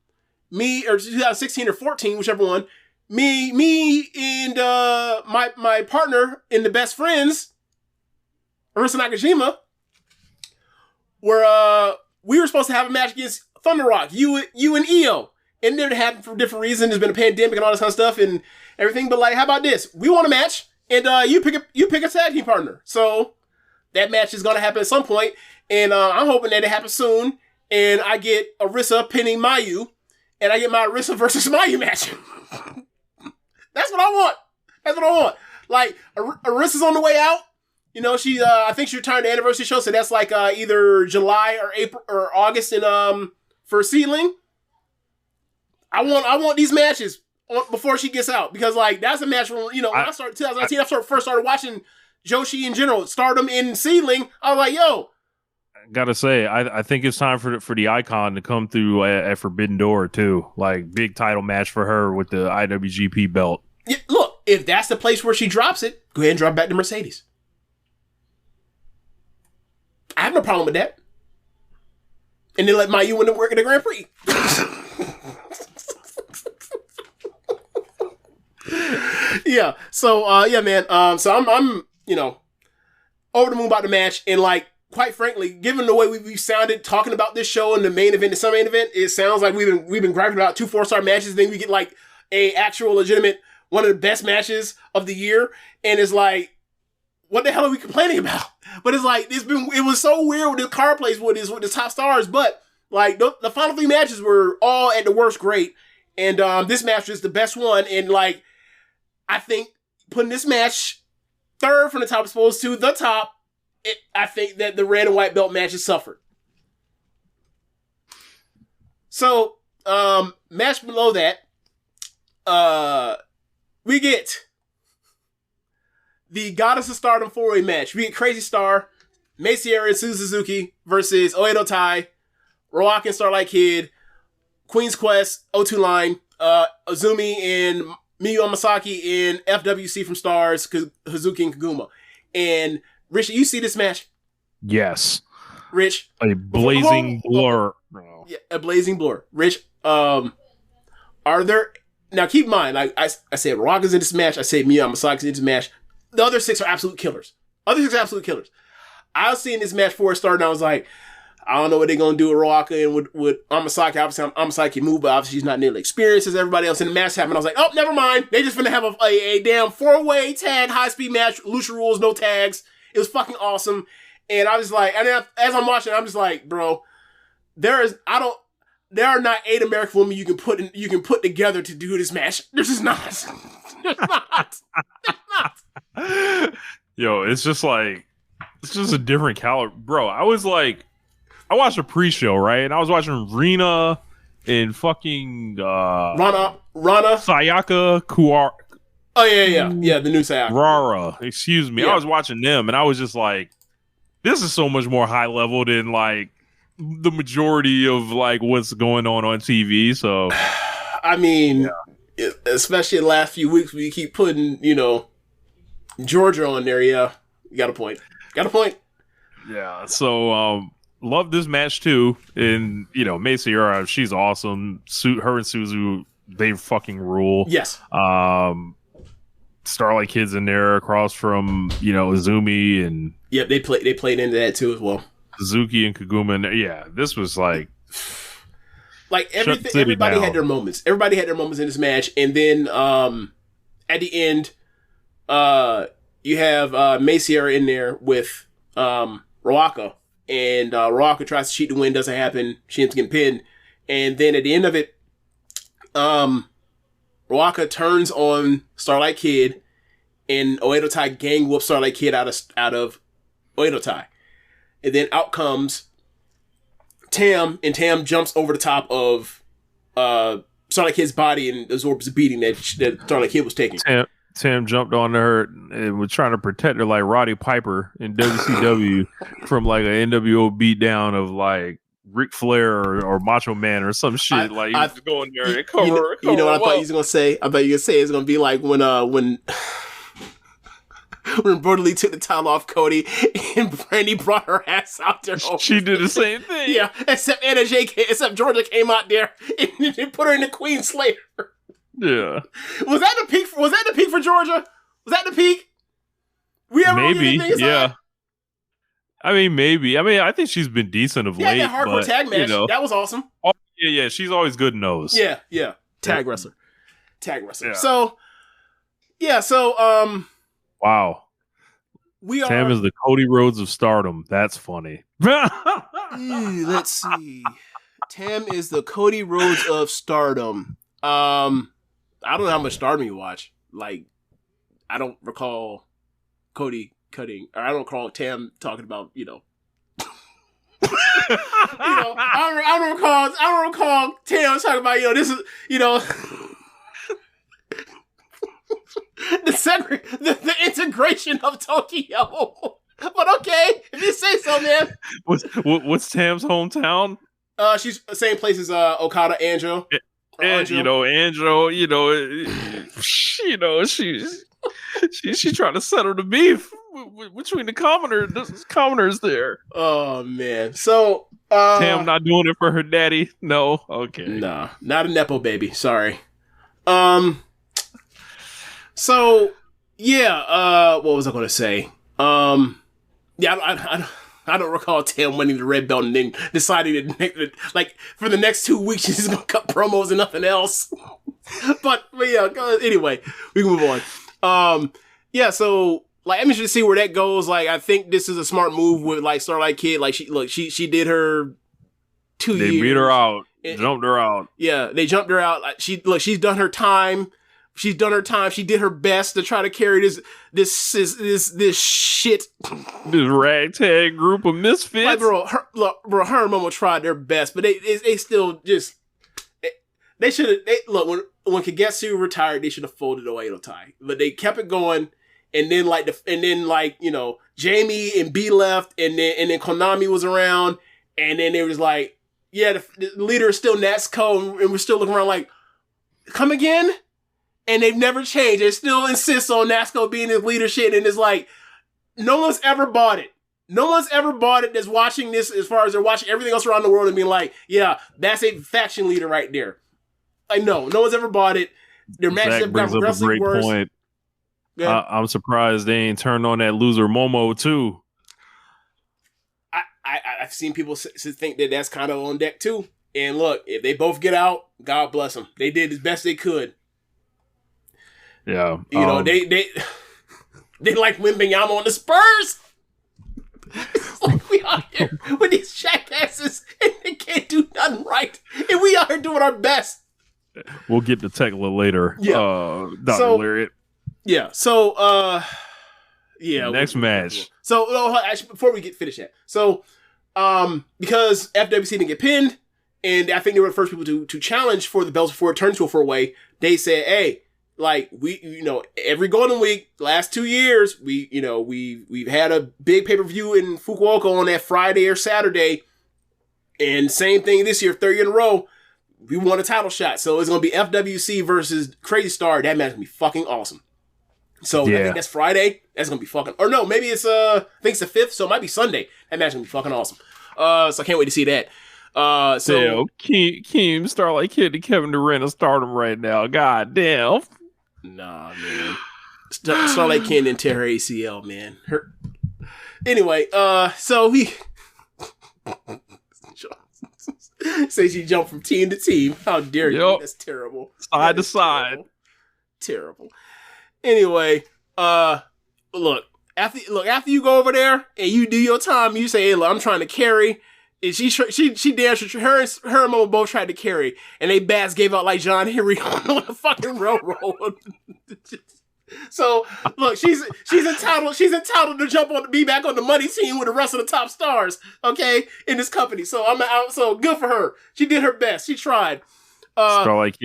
or 2016 or 14, whichever one, me and my partner in the Best Friends, Arisa Nakajima, we were supposed to have a match against Thunder Rock, you and Io. And it happened for different reasons. There's been a pandemic and all this kind of stuff and everything. But like, how about this? We want a match, and you pick a tag team partner. So that match is going to happen at some point, and I'm hoping that it happens soon. And I get Arisa pinning Mayu, and I get my Arisa versus Mayu match. That's what I want. Like, Arisa's on the way out. You know, she I think she retired the anniversary show, so that's like either July or April or August in for Seedling. I want these matches before she gets out, because like that's a match when when I started 2019, I first started watching Joshi in general, Stardom in Seedling. I was like, yo. Gotta say, I think it's time for the Icon to come through at Forbidden Door too. Like, big title match for her with the IWGP belt. Yeah, look, if that's the place where she drops it, go ahead and drop back to Mercedes. I have no problem with that. And then let Mayu win the work at the Grand Prix. Yeah. So yeah, man. So I'm over the moon about the match, and like, quite frankly, given the way we sounded talking about this show and the main event and some main event, it sounds like we've been griping about 2 4-star matches. Then we get like a actual legitimate one of the best matches of the year, and it's like, what the hell are we complaining about? But it's like, it was so weird with the card plays with the top stars, but like the final 3 matches were all at the worst great, and this match is the best one, and like, I think putting this match third from the top as opposed to the top, I think that the red and white belt matches suffered. So, match below that, we get the Goddess of Stardom 4-way match. We get Crazy Star, Mei Sierra and Suzuki versus Oedo Tai, Rock and Starlight Kid, Queen's Quest, O2 Line, Azumi and Miyu Amasaki in FWC from Stars, Hazuki and Kaguma. And Rich, you see this match? Yes. Rich, a blazing blur. Yeah, a blazing blur. Rich, are there, now keep in mind, like I said, Rock is in this match. I said Miyu Amasaki is in this match. The other 6 are absolute killers. I was seeing this match before it started, and I was like, I don't know what they're going to do with Roaka and with Amasaki. Obviously, Amasaki can move, but obviously she's not nearly experienced as everybody else in the match happened. I was like, oh, never mind. They just going to have a damn 4-way tag, high-speed match, Lucha rules, no tags. It was fucking awesome. And I was like, and as I'm watching, I'm just like, bro, there are not 8 American women you can put together to do this match. There's just not. There's not. Yo, it's just a different caliber. Bro, I watched a pre-show, right? And I was watching Rina and fucking Rana Sayaka Kuwar. Oh yeah, the new Sayaka. Rara, excuse me. Yeah. I was watching them, and I was just like, this is so much more high level than like the majority of like what's going on TV. So, I mean, especially the last few weeks, we keep putting Georgia on there. Yeah, you got a point. Yeah. So, love this match too, and Mei Sierra, she's awesome. Her and Suzu, they fucking rule. Yes. Starlight Kid's in there across from Izumi, and yep, they played into that too as well. Suzuki and Kaguma. Yeah, this was like everything. Everybody had their moments. Everybody had their moments in this match, and then at the end, you have Mei Sierra in there with Roaka, and Roaka tries to cheat to win, doesn't happen. She ends up getting pinned, and then at the end of it, Roaka turns on Starlight Kid, and Oedo Tai gang whoops Starlight Kid out of Oedo Tai. And then out comes Tam, and Tam jumps over the top of Starlight Kid's body and absorbs the beating that Starlight Kid was taking. Tam jumped on her and was trying to protect her like Roddy Piper in WCW from like an NWO beatdown of like Ric Flair or Macho Man or some shit. He was going there and cover her. You know what I thought you was gonna say? I thought you were gonna say it's gonna be like when when Brody took the towel off Cody and Brandy brought her ass out there. She did the same thing. Yeah, except Georgia came out there and put her in the Queen Slayer. Yeah. Was that the peak? Was that the peak for Georgia? Was that the peak? Maybe. Yeah. I mean, maybe. I mean, I think she's been decent of late. Yeah, that hardcore tag match. That was awesome. Oh, yeah. She's always good in those. Yeah. Tag wrestler. Yeah. So, wow. We are. Tam is the Cody Rhodes of Stardom. That's funny. Let's see. Tam is the Cody Rhodes of Stardom. I don't know how much Stardom you watch. Like, I don't recall Cody cutting, or I don't recall Tam talking about, I don't recall Tam talking about, this is, the integration of Tokyo. But okay, if you say so, man. What's Tam's hometown? She's the same place as Okada, Anjo. And Anjo, she's trying to settle the beef between the commoners there. Oh man. So Tam not doing it for her daddy. No. Okay. Nah, not a nepo baby. Sorry. So yeah, what was I going to say? Yeah, I don't recall Tam winning the red belt and then deciding that, like, for the next 2 weeks she's going to cut promos and nothing else. but yeah, anyway, we can move on. Yeah, so, like, I'm interested to see where that goes. Like, I think this is a smart move with, like, Starlight Kid. Like, she did her 2 years. They beat her out. Jumped her out. Yeah, they jumped her out. She's done her time. She did her best to try to carry this shit. This ragtag group of misfits. Like, bro, her and Momo tried their best, but they still just they should have. Look, when Kagetsu retired, they should have folded away the tie, but they kept it going. And then Jamie and B left, and then Konami was around, and then it was like, yeah, the leader is still Natsuko, and we're still looking around like, come again. And they've never changed. They still insist on Natsuko being his leadership. And it's like, no one's ever bought it. No one's ever bought it that's watching this as far as they're watching everything else around the world and being like, yeah, that's a faction leader right there. Like, no one's ever bought it. Their matches have gotten progressively worse. Point. Yeah. I'm surprised they ain't turned on that loser Momo too. I've seen people think that that's kind of on deck too. And look, if they both get out, God bless them. They did as best they could. Yeah, they like Wembanyama on the Spurs. It's like we out here with these jackasses and they can't do nothing right, and we out here doing our best. We'll get to Tekla later. Yeah, Dr. Lariat. Yeah. So, next match. So, actually, before we finish that, so, because FWC didn't get pinned, and I think they were the first people to challenge for the belts before it turned to a 4-way. They said, hey. Like, every Golden Week, last 2 years, we've had a big pay-per-view in Fukuoka on that Friday or Saturday. And same thing this year, third year in a row, we won a title shot. So it's going to be FWC versus Crazy Star. That match is going to be fucking awesome. So I think that's Friday. That's going to be fucking, or no, maybe it's, I think it's the 5th, so it might be Sunday. That match is going to be fucking awesome. So I can't wait to see that. Keem, Starlight Kid, and Kevin Durant of Stardom right now. God damn. Nah, man. Starlight Kid didn't tear her ACL, man. Anyway, so he say she jumped from team to team. How dare you? That's terrible. Side to side. Terrible. Anyway, look, after you go over there and you do your time, you say, hey, look, I'm trying to carry. And she damn sure, her and Momo both tried to carry, and they bats gave out like John Henry on the fucking railroad. So look, she's entitled to be back on the money team with the rest of the top stars, okay, in this company. So so good for her. She did her best. She tried. Starlight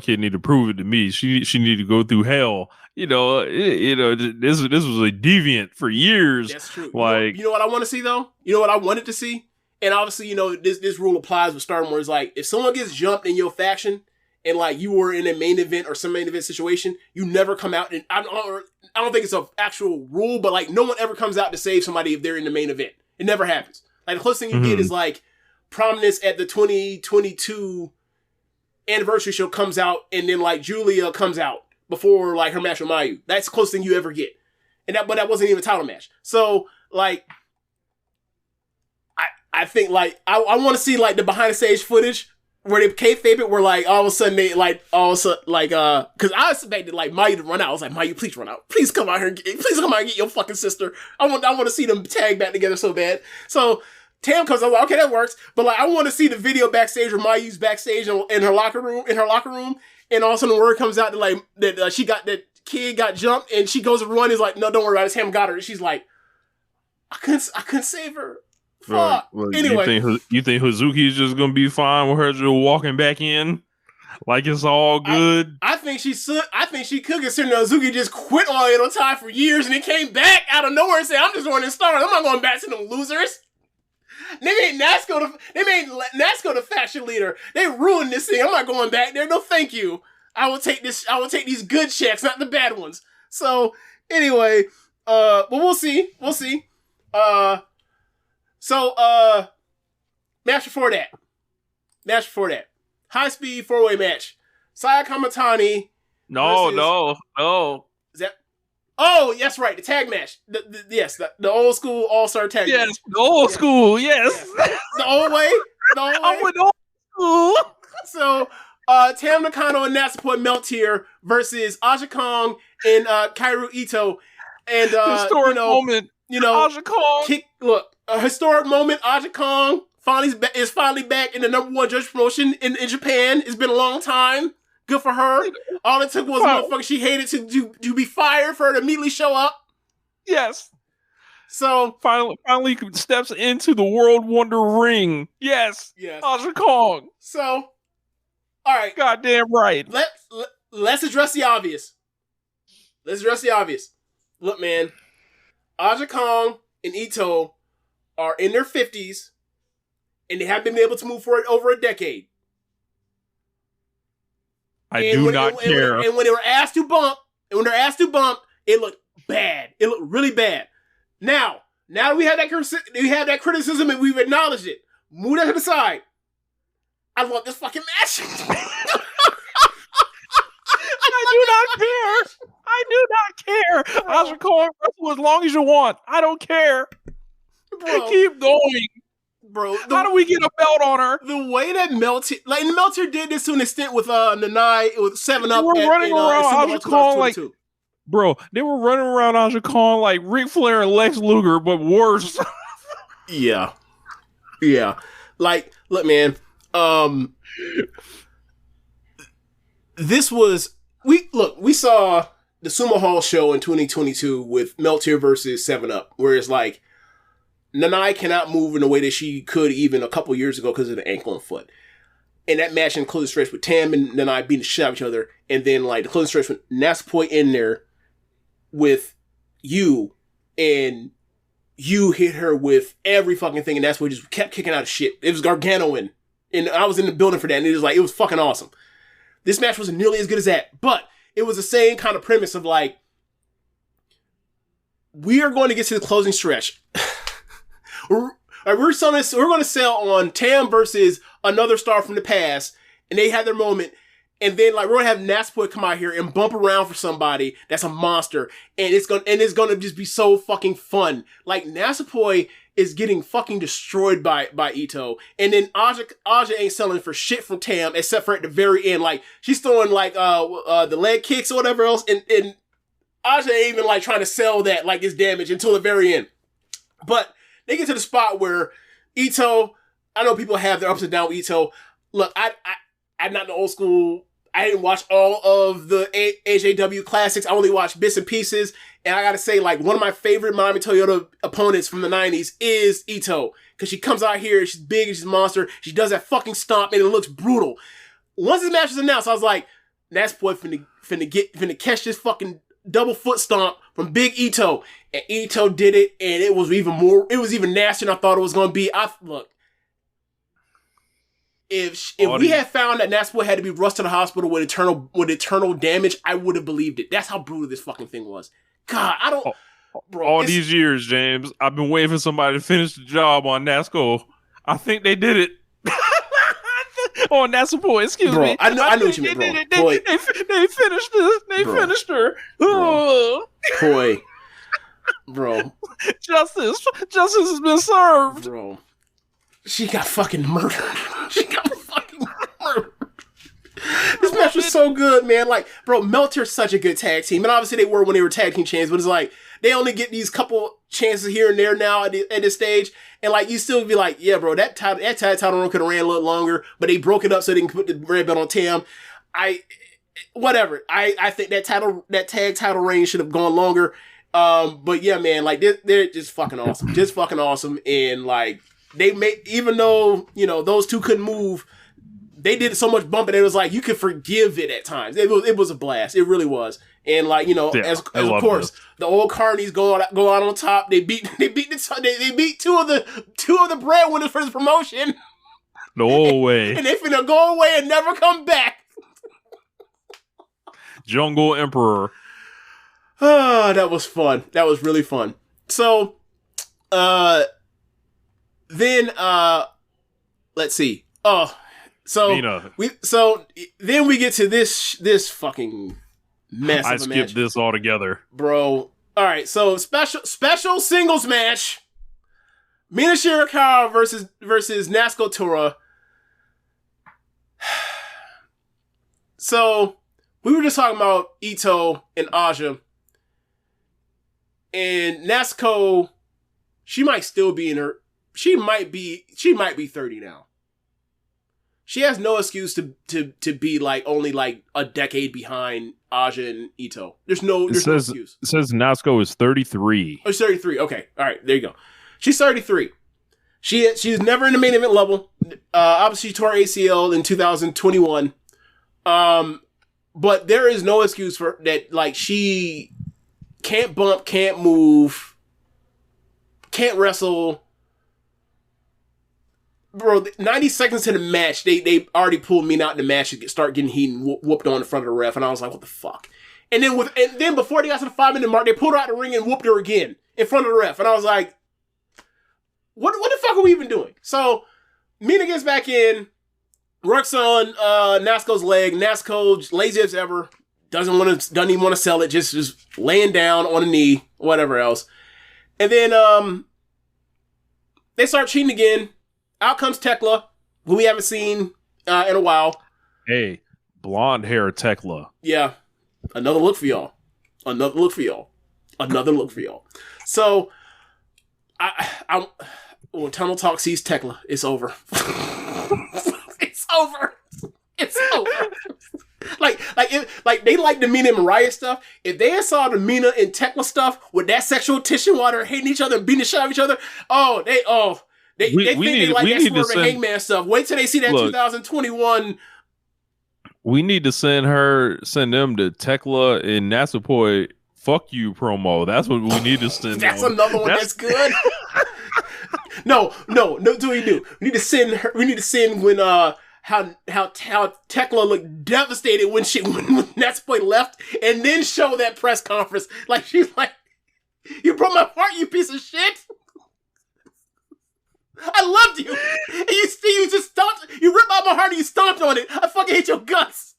Kid need to prove it to me. She need to go through hell. This was a deviant for years. That's true. Like, you know what I want to see though? You know what I wanted to see? And obviously, this rule applies with Stardom where it's like, if someone gets jumped in your faction and like you were in a main event or some main event situation, you never come out and I don't think it's an actual rule, but like no one ever comes out to save somebody if they're in the main event. It never happens. Like the closest thing you get is like Prominence at the 2022 anniversary show comes out, and then like Julia comes out before like her match with Mayu. That's the closest thing you ever get. But that wasn't even a title match. So like I think like I want to see like the behind the stage footage where they kayfabe it, where like all of a sudden they like because I expected like Mayu to run out. I was like, Mayu, please run out. Please come out here. Please come out and get your fucking sister. I want to see them tag back together so bad. So Tam comes. I'm like, okay, that works. But like, I want to see the video backstage where Mayu's backstage in her locker room, and all of a sudden the word comes out that like that she got that kid got jumped, and she goes to run. Is like, no, don't worry about it. Tam got her. And she's like, I couldn't save her. Fuck. Well, anyway, you think Hazuki is just gonna be fine with her just walking back in, like it's all good? I think she could, considering Hazuki just quit on it on time for years and then came back out of nowhere and said, "I'm just running Stardom. I'm not going back to them losers." They made Nasco the faction leader. They ruined this thing. I'm not going back there. No, thank you. I will take these good checks, not the bad ones. So anyway, but we'll see. Match before that. High speed 4-way match. Saya Kamatani. No. Is that? Oh, that's right. The tag match. The old school all-star tag match. Yes, the old school. Yes. The old way. I'm with old school. So, Tam Nakano and Natsupoi Melt here versus Aja Kong and Kaoru Ito. And historic moment. Aja Kong. A historic moment. Aja Kong is finally back in the #1 judge promotion in Japan. It's been a long time. Good for her. All it took was a motherfucker she hated to be fired for her to immediately show up. Yes. So finally steps into the World Wonder Ring. Yes. Aja Kong. So, all right. Goddamn right. Let's address the obvious. Look, man. Aja Kong and Ito are in their 50s, and they haven't been able to move forward over a decade. I do not care. And when they were asked to bump, it looked bad. It looked really bad. Now we have that criticism, and we've acknowledged it. Move that to the side. I love this fucking match. I do not care. Aja Kong, wrestle as long as you want. I don't care. Bro, keep going. Bro, how do we get a belt on her? The way that Meltzer did this to an extent with Nanai, with 7-Up. They were running around Aja Kong like, bro, they were running around Aja Kong like Ric Flair and Lex Luger, but worse. Yeah. Like, look, man. This was we saw the Sumo Hall show in 2022 with Meltzer versus 7-Up, where it's like Nanai cannot move in the way that she could even a couple years ago because of the ankle and foot. And that match in closing stretch with Tam and Nanai beating the shit out of each other, and then like the closing stretch with Natsupoi in there with you, and you hit her with every fucking thing, and Natsupoi just kept kicking out of shit. It was Gargano and I was in the building for that, and it was fucking awesome. This match wasn't nearly as good as that, but it was the same kind of premise of like, we are going to get to the closing stretch. We're going to sell on Tam versus another star from the past, and they had their moment, and then like we're going to have Natsupoi come out here and bump around for somebody that's a monster, and it's going to just be so fucking fun. Like Natsupoi is getting fucking destroyed by Ito, and then Aja ain't selling for shit from Tam except for at the very end. Like she's throwing like the leg kicks or whatever else, and Aja ain't even like trying to sell that like it's damage until the very end. But they get to the spot where Ito, I know people have their ups and downs with Ito. Look, I'm not the old school. I didn't watch all of the AJW classics. I only watched bits and pieces. And I gotta say, like, one of my favorite Manami Toyota opponents from the 90s is Ito. Because she comes out here, she's big, she's a monster. She does that fucking stomp, and it looks brutal. Once this match was announced, I was like, Natsupoi finna catch this fucking double foot stomp from Big Ito. And Ito did it, and it was even nastier than I thought it was gonna be. if we had found that Natsupoi had to be rushed to the hospital with eternal damage, I would have believed it. That's how brutal this fucking thing was. God, I don't. Bro, all these years, James, I've been waiting for somebody to finish the job on Natsuko. I think they did it. On Natsupoi, excuse me. I know what you mean, bro. They finished this. They finished her. Boy. Bro. Justice has been served. Bro. She got fucking murdered. This match was so good, man. Like, bro, Melter's such a good tag team. And obviously they were when they were tag team champs, but it's like, they only get these couple chances here and there now at this stage. And like, you still be like, yeah, bro, that tag title run could have ran a little longer, but they broke it up so they can put the red belt on Tam. Whatever. I think that tag title reign should have gone longer. But yeah, man, like, they're just fucking awesome. Just fucking awesome. And like, they made, even though, you know, those two couldn't move, they did so much bumping, it was like, you could forgive it at times. It was a blast. It really was. And like, you know, as of course, the old Carnies go out on top. They beat two of the breadwinners for this promotion. No way. And they finna go away and never come back. Jungle Emperor. Oh, that was fun. That was really fun. So, then let's see. Then we get to this fucking mess. I skipped this altogether, bro. All right, so special singles match: Mina Shirakawa versus Natsuko Tora. So we were just talking about Ito and Aja, and Natsuko. She might still be in her. She might be 30 now. She has no excuse to be like only like a decade behind Aja and Ito. There's no excuse. It says Natsuko is 33. Oh, she's 33. Okay. All right. There you go. She's 33. She's never in the main event level. Obviously, she tore ACL in 2021. But there is no excuse for that. Like, she can't bump, can't move, can't wrestle. Bro, 90 seconds to the match, they already pulled me out in the match to start getting heat and whooped on in front of the ref, and I was like, what the fuck? And then before they got to the 5-minute mark, they pulled her out the ring and whooped her again in front of the ref, and I was like, what the fuck are we even doing? So, Mina gets back in, works on Natsuko's leg. Natsuko, lazy as ever, doesn't even want to sell it, just laying down on a knee, whatever else. And then they start cheating again. Out comes Tekla, who we haven't seen in a while. Hey, blonde hair Tekla. Yeah. Another look for y'all. So, when Tunnel Talk sees Tekla, it's over. It's over. Like they like the Mina and Mariah stuff. If they had saw the Mina and Tekla stuff with that sexual tension while they're hating each other and beating the shit out of each other, They think they like that Swerve and Hangman stuff. Wait till they see that 2021. We need to send them to Tekla and Natsupoi fuck you promo. That's what we need to send. That's them. Another one that's good. No, do we do? We need to send her. We need to send when how Tekla looked devastated when Natsupoi left, and then show that press conference like she's like, "You broke my heart, you piece of shit." I loved you. And you just stomped. You ripped out my heart and you stomped on it. I fucking hate your guts.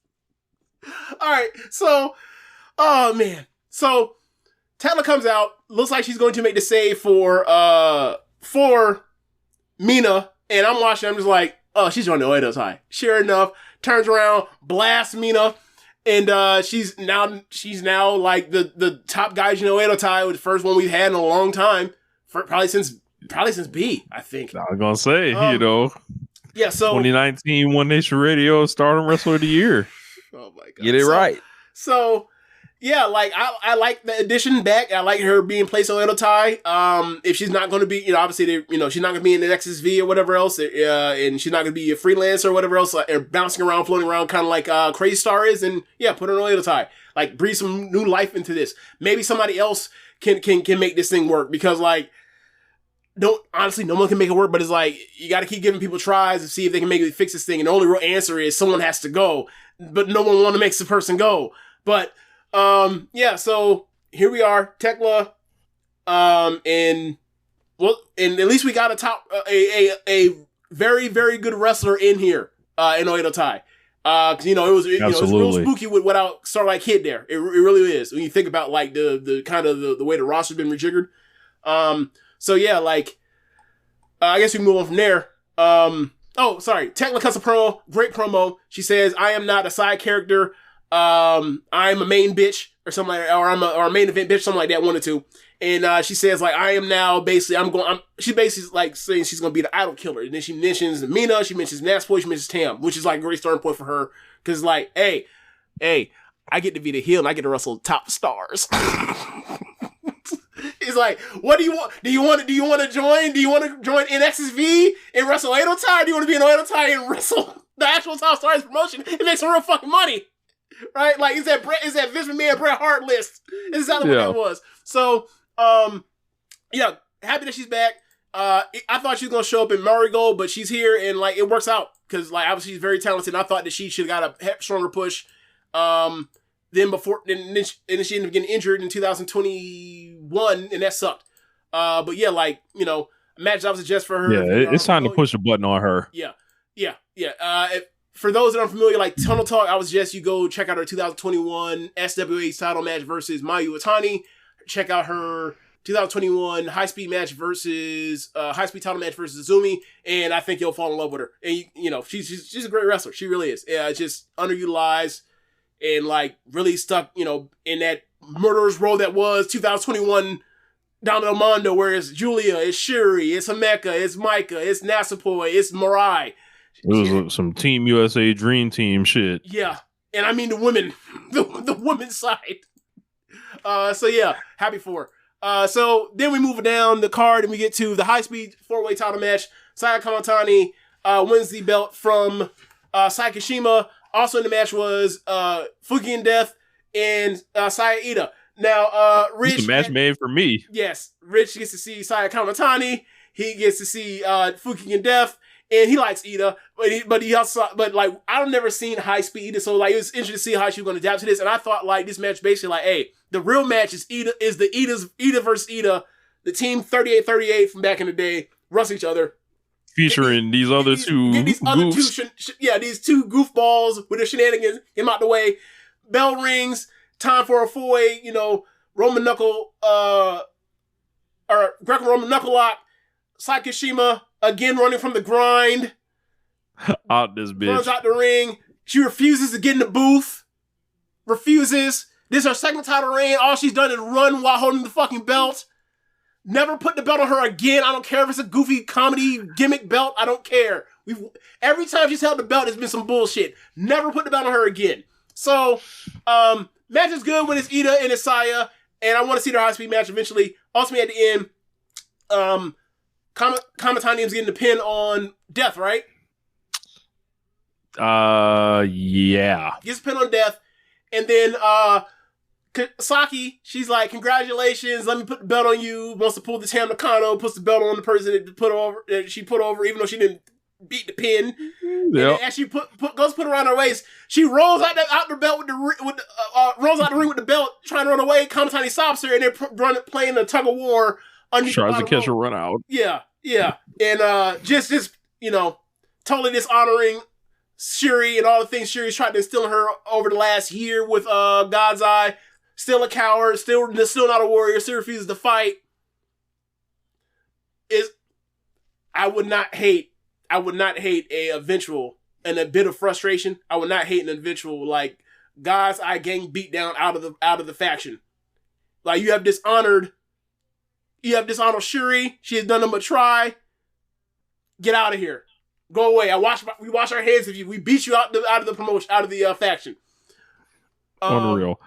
All right. So, oh man. So, Tekla comes out. Looks like she's going to make the save for Mina. And I'm watching. I'm just like, oh, she's on the Oedo tie. Sure enough, turns around, blasts Mina. And she's now like the top guy in Oedo tie, with the first one we've had in a long time. Probably since B, I think. I was gonna say, yeah. So 2019 One Nation Radio Stardom Wrestler of the Year. Oh my god, get it right. So yeah, like I like the addition back. I like her being placed on Oedo Tai. If she's not going to be, obviously, she's not going to be in the XSV or whatever else, and she's not going to be a freelancer or whatever else, or bouncing around, floating around, kind of like Crazy Star is. And yeah, put her on Oedo Tai. Like, breathe some new life into this. Maybe somebody else can make this thing work, because like, honestly, no one can make it work, but it's like, you got to keep giving people tries to see if they can fix this thing. And the only real answer is someone has to go, but no one want to make the person go. But, so here we are, Tekla, and at least we got a very, very good wrestler in here, in Oedo Tai. It was real spooky with what Starlight Kid there. It really is. When you think about like the kind of the way the roster's been rejiggered. I guess we can move on from there. Tekla cuts a promo, great promo. She says, "I am not a side character. I'm a main bitch," or something like that, or a main event bitch, something like that, one or two. And she says, like, I am now basically, she basically like saying she's gonna be the idol killer. And then she mentions Mina, she mentions Natsupoi, she mentions Tam, which is like a great starting point for her. Cause like, hey, I get to be the heel and I get to wrestle top stars. It's like, what do you want? Do you want to join? Do you want to join NXSV and wrestle Oedo Tai? Or do you want to be in Oedo Tai and wrestle the actual top stars promotion and make some real fucking money? Right? Like, is that Vince McMahon, Bret Hart list? Is exactly what that was. So, happy that she's back. I thought she was gonna show up in Marigold, but she's here and like it works out because like obviously she's very talented. And I thought that she should have got a stronger push. Then she ended up getting injured in 2021, and that sucked. But yeah, like match I would suggest for her. Yeah, it's time to push a button on her. Yeah. For those that aren't familiar, like Tunnel Talk, I would suggest you go check out her 2021 SWA title match versus Mayu Iwatani. Check out her 2021 high speed match versus high speed title match versus Azumi, and I think you'll fall in love with her. And she's a great wrestler. She really is. Yeah, just underutilized and like really stuck, in that murderer's role that was 2021 Down Del Mondo, where it's Julia, it's Shuri, it's Himeka, it's Micah, it's Natsupoi, it's Mirai. It was some Team USA Dream Team shit. Yeah, and I mean the women, the women's side. Happy for her. So then we move down the card and we get to the high-speed 4-way title match. Saya Kamatani wins the belt from Sai Kashima. Also in the match was Fukigen Death and Saya Ida. Now, Rich... It's a match made for me. Yes. Rich gets to see Saya Kamatani. He gets to see Fukigen Death. And he likes Ida, but I've never seen high speed Ida, so like it was interesting to see how she was going to adapt to this. And I thought like this match basically like, hey, the real match is Ida versus Ida, the team 38-38 from back in the day, wrestle each other, featuring these other two goofs. These two goofballs with their shenanigans. Get them out the way. Bell rings. Time for a 4-way, Roman knuckle, or Greco-Roman knuckle lock. Sai Kashima again running from the grind. Out this bitch. Runs out the ring. She refuses to get in the booth. Refuses. This is her second title reign. All she's done is run while holding the fucking belt. Never put the belt on her again. I don't care if it's a goofy comedy gimmick belt. I don't care. Every time she's held the belt, it's been some bullshit. Never put the belt on her again. So, match is good when it's Ida and Isaiah, and I want to see their high-speed match eventually. Ultimately, at the end, Kamatani is getting the pin on Death, right? Yeah. Gets a pin on Death, and then Saki, she's like, congratulations, let me put the belt on you. Wants to pull the Tam Nakano, puts the belt on the person that she put over, even though she didn't beat the pin. Yep. And as she goes put around her waist, she rolls out the belt rolls out the ring with the belt, trying to run away. Kamatani stops her, and they're playing a tug of war. Tries to catch a run out. Yeah. And just totally dishonoring Shuri and all the things Shuri's tried to instill in her over the last year with God's Eye. Still a coward, still not a warrior, still refuses to fight. I would not hate a eventual and a bit of frustration. I would not hate an eventual like God's Eye gang beatdown out of the faction. Like you have dishonored Shuri. She has done nothing but try. Get out of here. Go away. We wash our hands of you. We beat you out of the promotion, out of the faction. Unreal.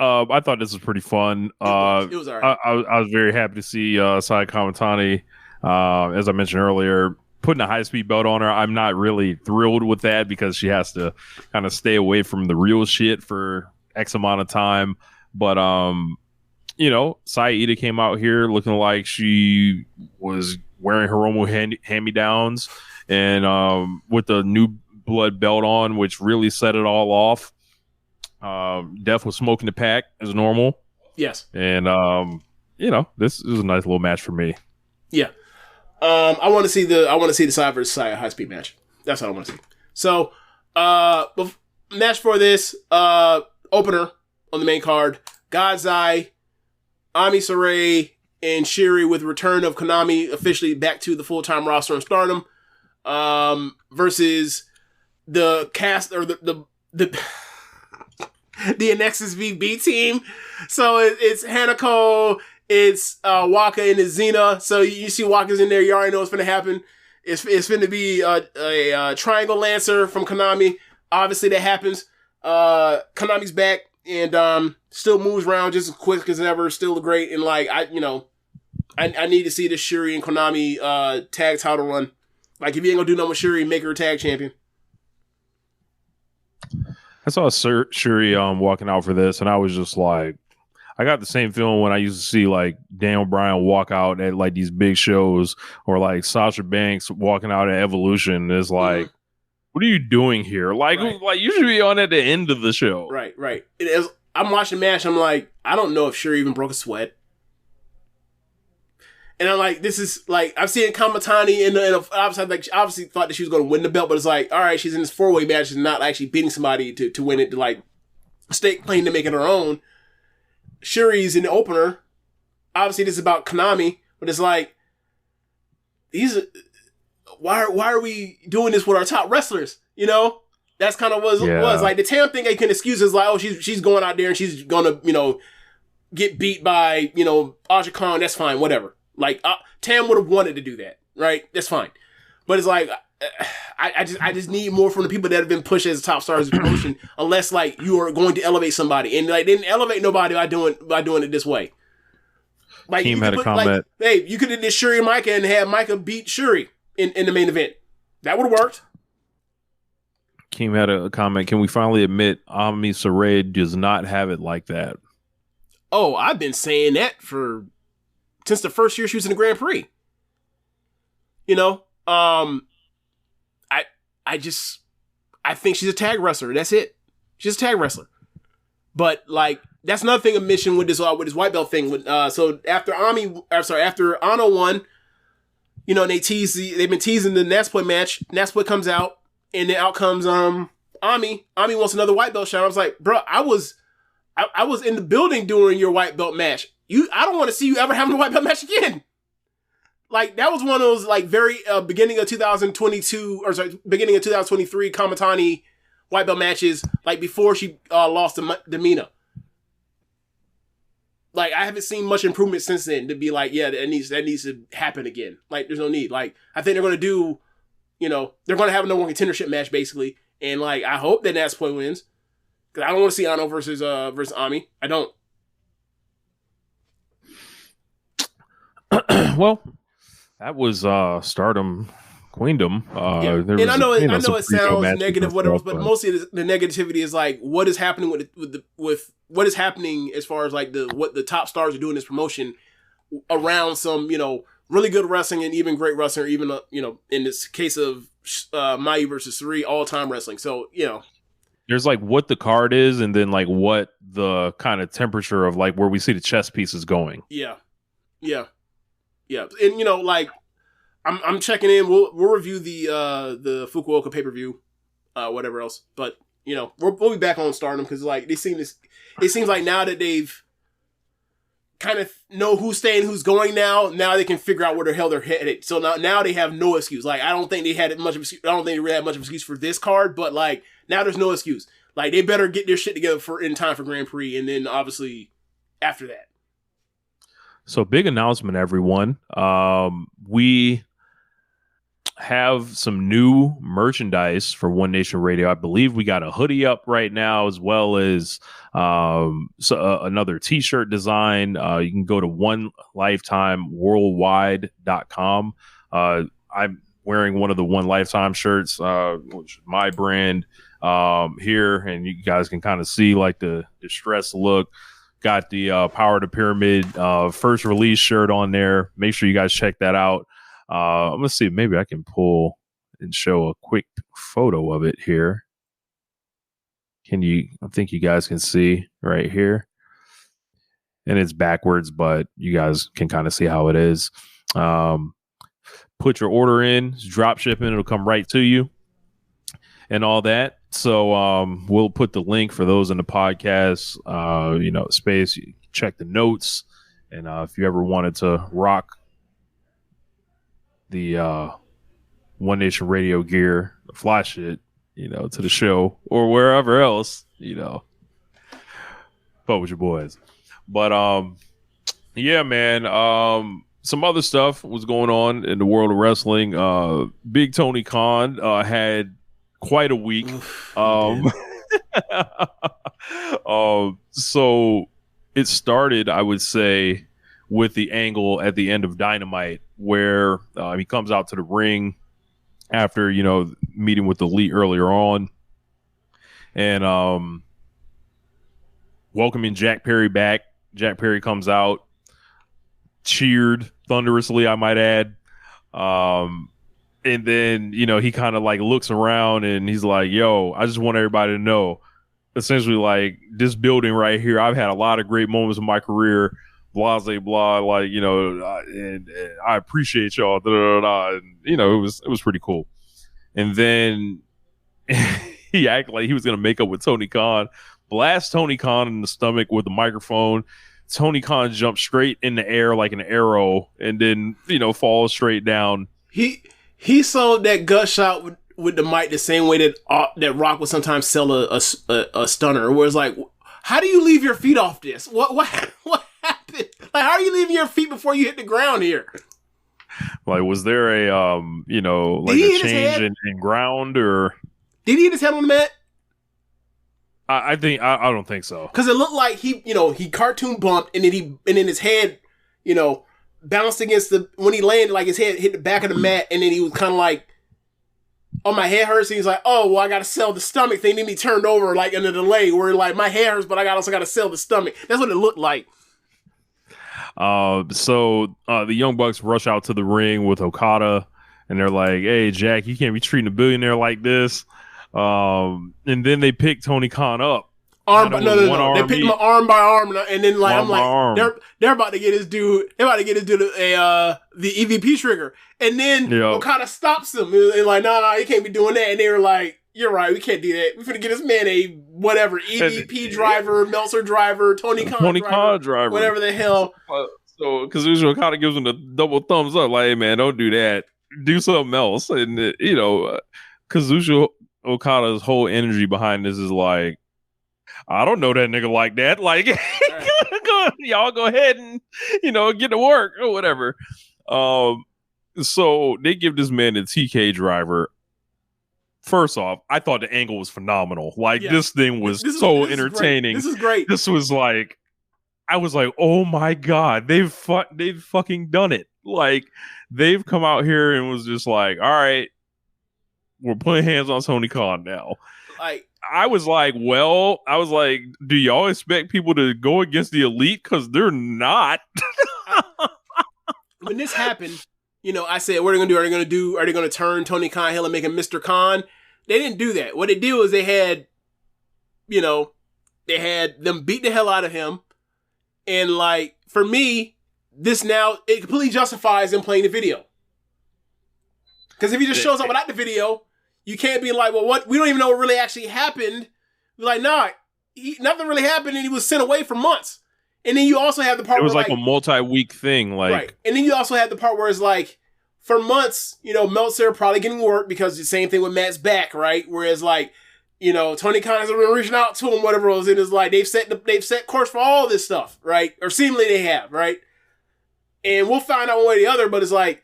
I thought this was pretty fun. It was all right. I was very happy to see Sai Kamatani, as I mentioned earlier, putting a high-speed belt on her. I'm not really thrilled with that because she has to kind of stay away from the real shit for X amount of time. But Saida came out here looking like she was wearing her own hand-me-downs and with the new blood belt on, which really set it all off. Def was smoking the pack as normal. Yes. And, this is a nice little match for me. Yeah. I want to see the Sai versus Saya high speed match. That's what I want to see. So, match for this opener on the main card: God's Eye, Ami Sourei, and Shiri with return of Konami officially back to the full time roster in Stardom, versus the cast or the Nexus VB team. So it's Hanako. It's Waka and it's Xena. So you see Waka's in there. You already know what's going to happen. It's going to be a Triangle Lancer from Konami. Obviously, that happens. Konami's back and still moves around just as quick as ever. Still great. And I need to see the Shuri and Konami tag title run. Like, if you ain't going to do nothing with Shuri, make her a tag champion. I saw Shuri walking out for this, and I was just like, I got the same feeling when I used to see like Daniel Bryan walk out at like these big shows, or like Sasha Banks walking out at Evolution. It's like, what are you doing here? Like you should be on at the end of the show. Right. I'm watching the match. I'm like, I don't know if Shuri even broke a sweat. And I'm like, this is like, I've seen Kamatani in obviously thought that she was going to win the belt, but it's like, all right, she's in this 4-way match and not actually beating somebody to win it, to like stake claim to make it her own. Shuri's in the opener. Obviously, this is about Konami, but it's like, why are we doing this with our top wrestlers? That's kind of what it was. Like, the Tam thing, I can excuse is like, oh, she's going out there and she's gonna, get beat by, Aja Khan. That's fine, whatever. Like, Tam would have wanted to do that, right? That's fine. But it's like, I just need more from the people that have been pushed as top stars of the promotion, unless like you are going to elevate somebody, and like they didn't elevate nobody by doing it this way. Like, Team had a comment. Hey, you could have did Shuri and Micah and had Micah beat Shuri in the main event. That would have worked. Keem had a comment. Can we finally admit Ami Sourei does not have it like that? Oh, I've been saying that since the first year she was in the Grand Prix. I think she's a tag wrestler. That's it. She's a tag wrestler. But like, that's another thing of mission with this white belt thing. So after Anno won, and they've been teasing the Natsupoi match. Natsupoi comes out, and then out comes Ami. Ami wants another white belt shot. I was like, bro, I was in the building during your white belt match. I don't want to see you ever having a white belt match again. Like, that was one of those, like, very beginning of 2023 Kamatani white belt matches, like, before she lost to Mina. Like, I haven't seen much improvement since then to be like, yeah, that needs to happen again. Like, there's no need. Like, I think they're going to do, they're going to have a number one contendership match, basically. And, like, I hope that Natsupoi wins. Because I don't want to see Anno versus Ami. I don't. Well, that was Stardom, Queendom. And I know it sounds negative, whatever, but mostly the negativity is like what is happening with what is happening as far as like what the top stars are doing this promotion around some really good wrestling and even great wrestling, or even in this case of Mayu versus 3 all-time wrestling. So there's like what the card is, and then like what the kind of temperature of like where we see the chess pieces going. Yeah. And like I'm checking in. We'll review the Fukuoka pay-per-view, whatever else. But we'll be back on Stardom because like it seems like now that they've kind of know who's staying, who's going now they can figure out where the hell they're headed. So now they have no excuse. Like, I don't think they really had much of an excuse for this card, but like now there's no excuse. Like, they better get their shit together in time for Grand Prix, and then obviously after that. So, big announcement, everyone. We have some new merchandise for One Nation Radio. I believe we got a hoodie up right now, as well as another t-shirt design. You can go to onelifetimeworldwide.com. I'm wearing one of the One Lifetime shirts, which is my brand here, and you guys can kind of see like the distressed look. Got the Power of the Pyramid first release shirt on there. Make sure you guys check that out. I'm gonna see if maybe I can pull and show a quick photo of it here. I think you guys can see right here. And it's backwards, but you guys can kind of see how it is. Put your order in, it's drop shipping, it'll come right to you and all that. So we'll put the link for those in the podcast, space. You check the notes. And if you ever wanted to rock the One Nation Radio gear, fly shit, to the show or wherever else, fuck with your boys. But yeah, man. Some other stuff was going on in the world of wrestling. Big Tony Khan had quite a week. So it started, I would say, with the angle at the end of Dynamite where he comes out to the ring after meeting with the Elite earlier on, and welcoming Jack Perry back. Jack Perry comes out, cheered thunderously, I might add. And then, he kind of like looks around and he's like, yo, I just want everybody to know, essentially, like, this building right here, I've had a lot of great moments in my career, blah, blah, blah, like, and I appreciate y'all, da, da, da, da. And, it was pretty cool. And then he acted like he was going to make up with Tony Khan, blast Tony Khan in the stomach with the microphone. Tony Khan jumped straight in the air like an arrow and then, falls straight down. He sold that gut shot with the mic the same way that Rock would sometimes sell a stunner, where it's like, how do you leave your feet off this? What happened? Like, how are you leaving your feet before you hit the ground here? Like, was there a like a change in ground, or did he hit his head on the mat? I don't think so, because it looked like he cartoon bumped and then his head bounced against when he landed, like his head hit the back of the mat, and then he was kind of like, oh, my head hurts, and he's like, oh, well, I gotta sell the stomach thing. Then he turned over like in a delay where like my head hurts, but I also gotta sell the stomach. That's what it looked like. So the Young Bucks rush out to the ring with Okada, and they're like, hey, Jack, you can't be treating a billionaire like this. And then they pick Tony Khan up. No. They picked him arm by arm, and then like I'm like, they're about to get his dude. They're about to get his dude the EVP trigger, and then Okada stops him and like, no, you can't be doing that. And they were like, you're right, we can't do that. We're gonna get this man a whatever EVP driver, Meltzer driver, Tony Khan driver, whatever the hell. So Kazuchika Okada gives him the double thumbs up, like, hey man, don't do that. Do something else. And Kazuchika Okada's whole energy behind this is like, I don't know that nigga like that. Like, y'all go ahead and, get to work or whatever. So they give this man the TK driver. First off, I thought the angle was phenomenal. Like, this thing was so entertaining. This is great. This was like, I was like, oh my God, they've fucking done it. Like, they've come out here and was just like, all right, we're putting hands on Tony Khan now. Like, I was like, do y'all expect people to go against the Elite? Because they're not. When this happened, I said, what are they going to do? Are they going to turn Tony Khan Hill and make him Mr. Khan? They didn't do that. What they did was they had them beat the hell out of him. And like, for me, it completely justifies them playing the video. Because if he just shows up without the video, you can't be like, well, what? We don't even know what really actually happened. We're like, nah, nothing really happened, and he was sent away for months. And then you also have the part it was where like a multi-week thing, like, right. And then you also have the part where it's like, for months, Meltzer probably getting work because the same thing with Matt's back, right? Whereas like, Tony Khan has been reaching out to him, whatever it was. It is like they've set course for all this stuff, right? Or seemingly they have, right? And we'll find out one way or the other, but it's like,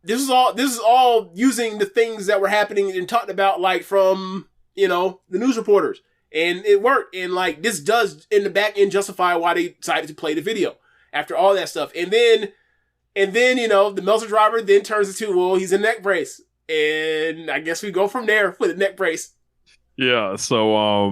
this is all using the things that were happening and talked about, like, from, the news reporters. And it worked. And like, this does in the back end justify why they decided to play the video after all that stuff. And then, the Meltzer driver then turns into, well, he's a neck brace. And I guess we go from there with a neck brace. Yeah. So,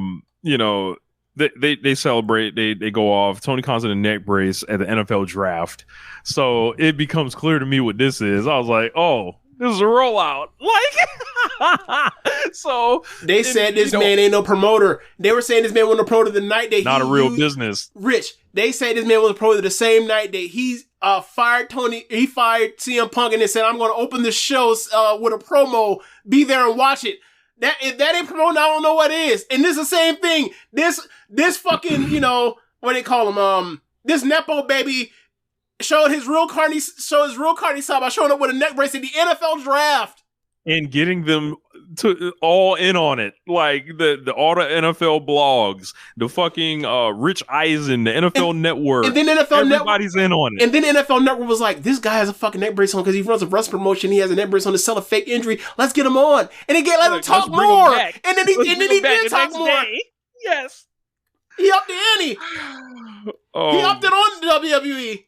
They celebrate. They go off. Tony Khan's in a neck brace at the NFL draft. So it becomes clear to me what this is. I was like, oh, this is a rollout. Like, so they said this man ain't no promoter. They were saying this man was a promoter the night that not a real business. Rich. They said this man was a promoter the same night that he's fired Tony. He fired CM Punk and they said, I'm going to open the shows with a promo. Be there and watch it. If that ain't promoting, I don't know what is. And this is the same thing. This fucking, what they call him? This Nepo baby showed his real carny side by showing up with a neck brace in the NFL draft. And getting them to all in on it. Like all the NFL blogs, the fucking Rich Eisen, the NFL Network. And then everybody's in on it. And then NFL Network was like, this guy has a fucking neck brace on because he runs a wrestling promotion. He has a neck brace on to sell a fake injury. Let's get him on. And they let him talk more. And then he did talk more. Yes. He upped the ante. He upped it on WWE.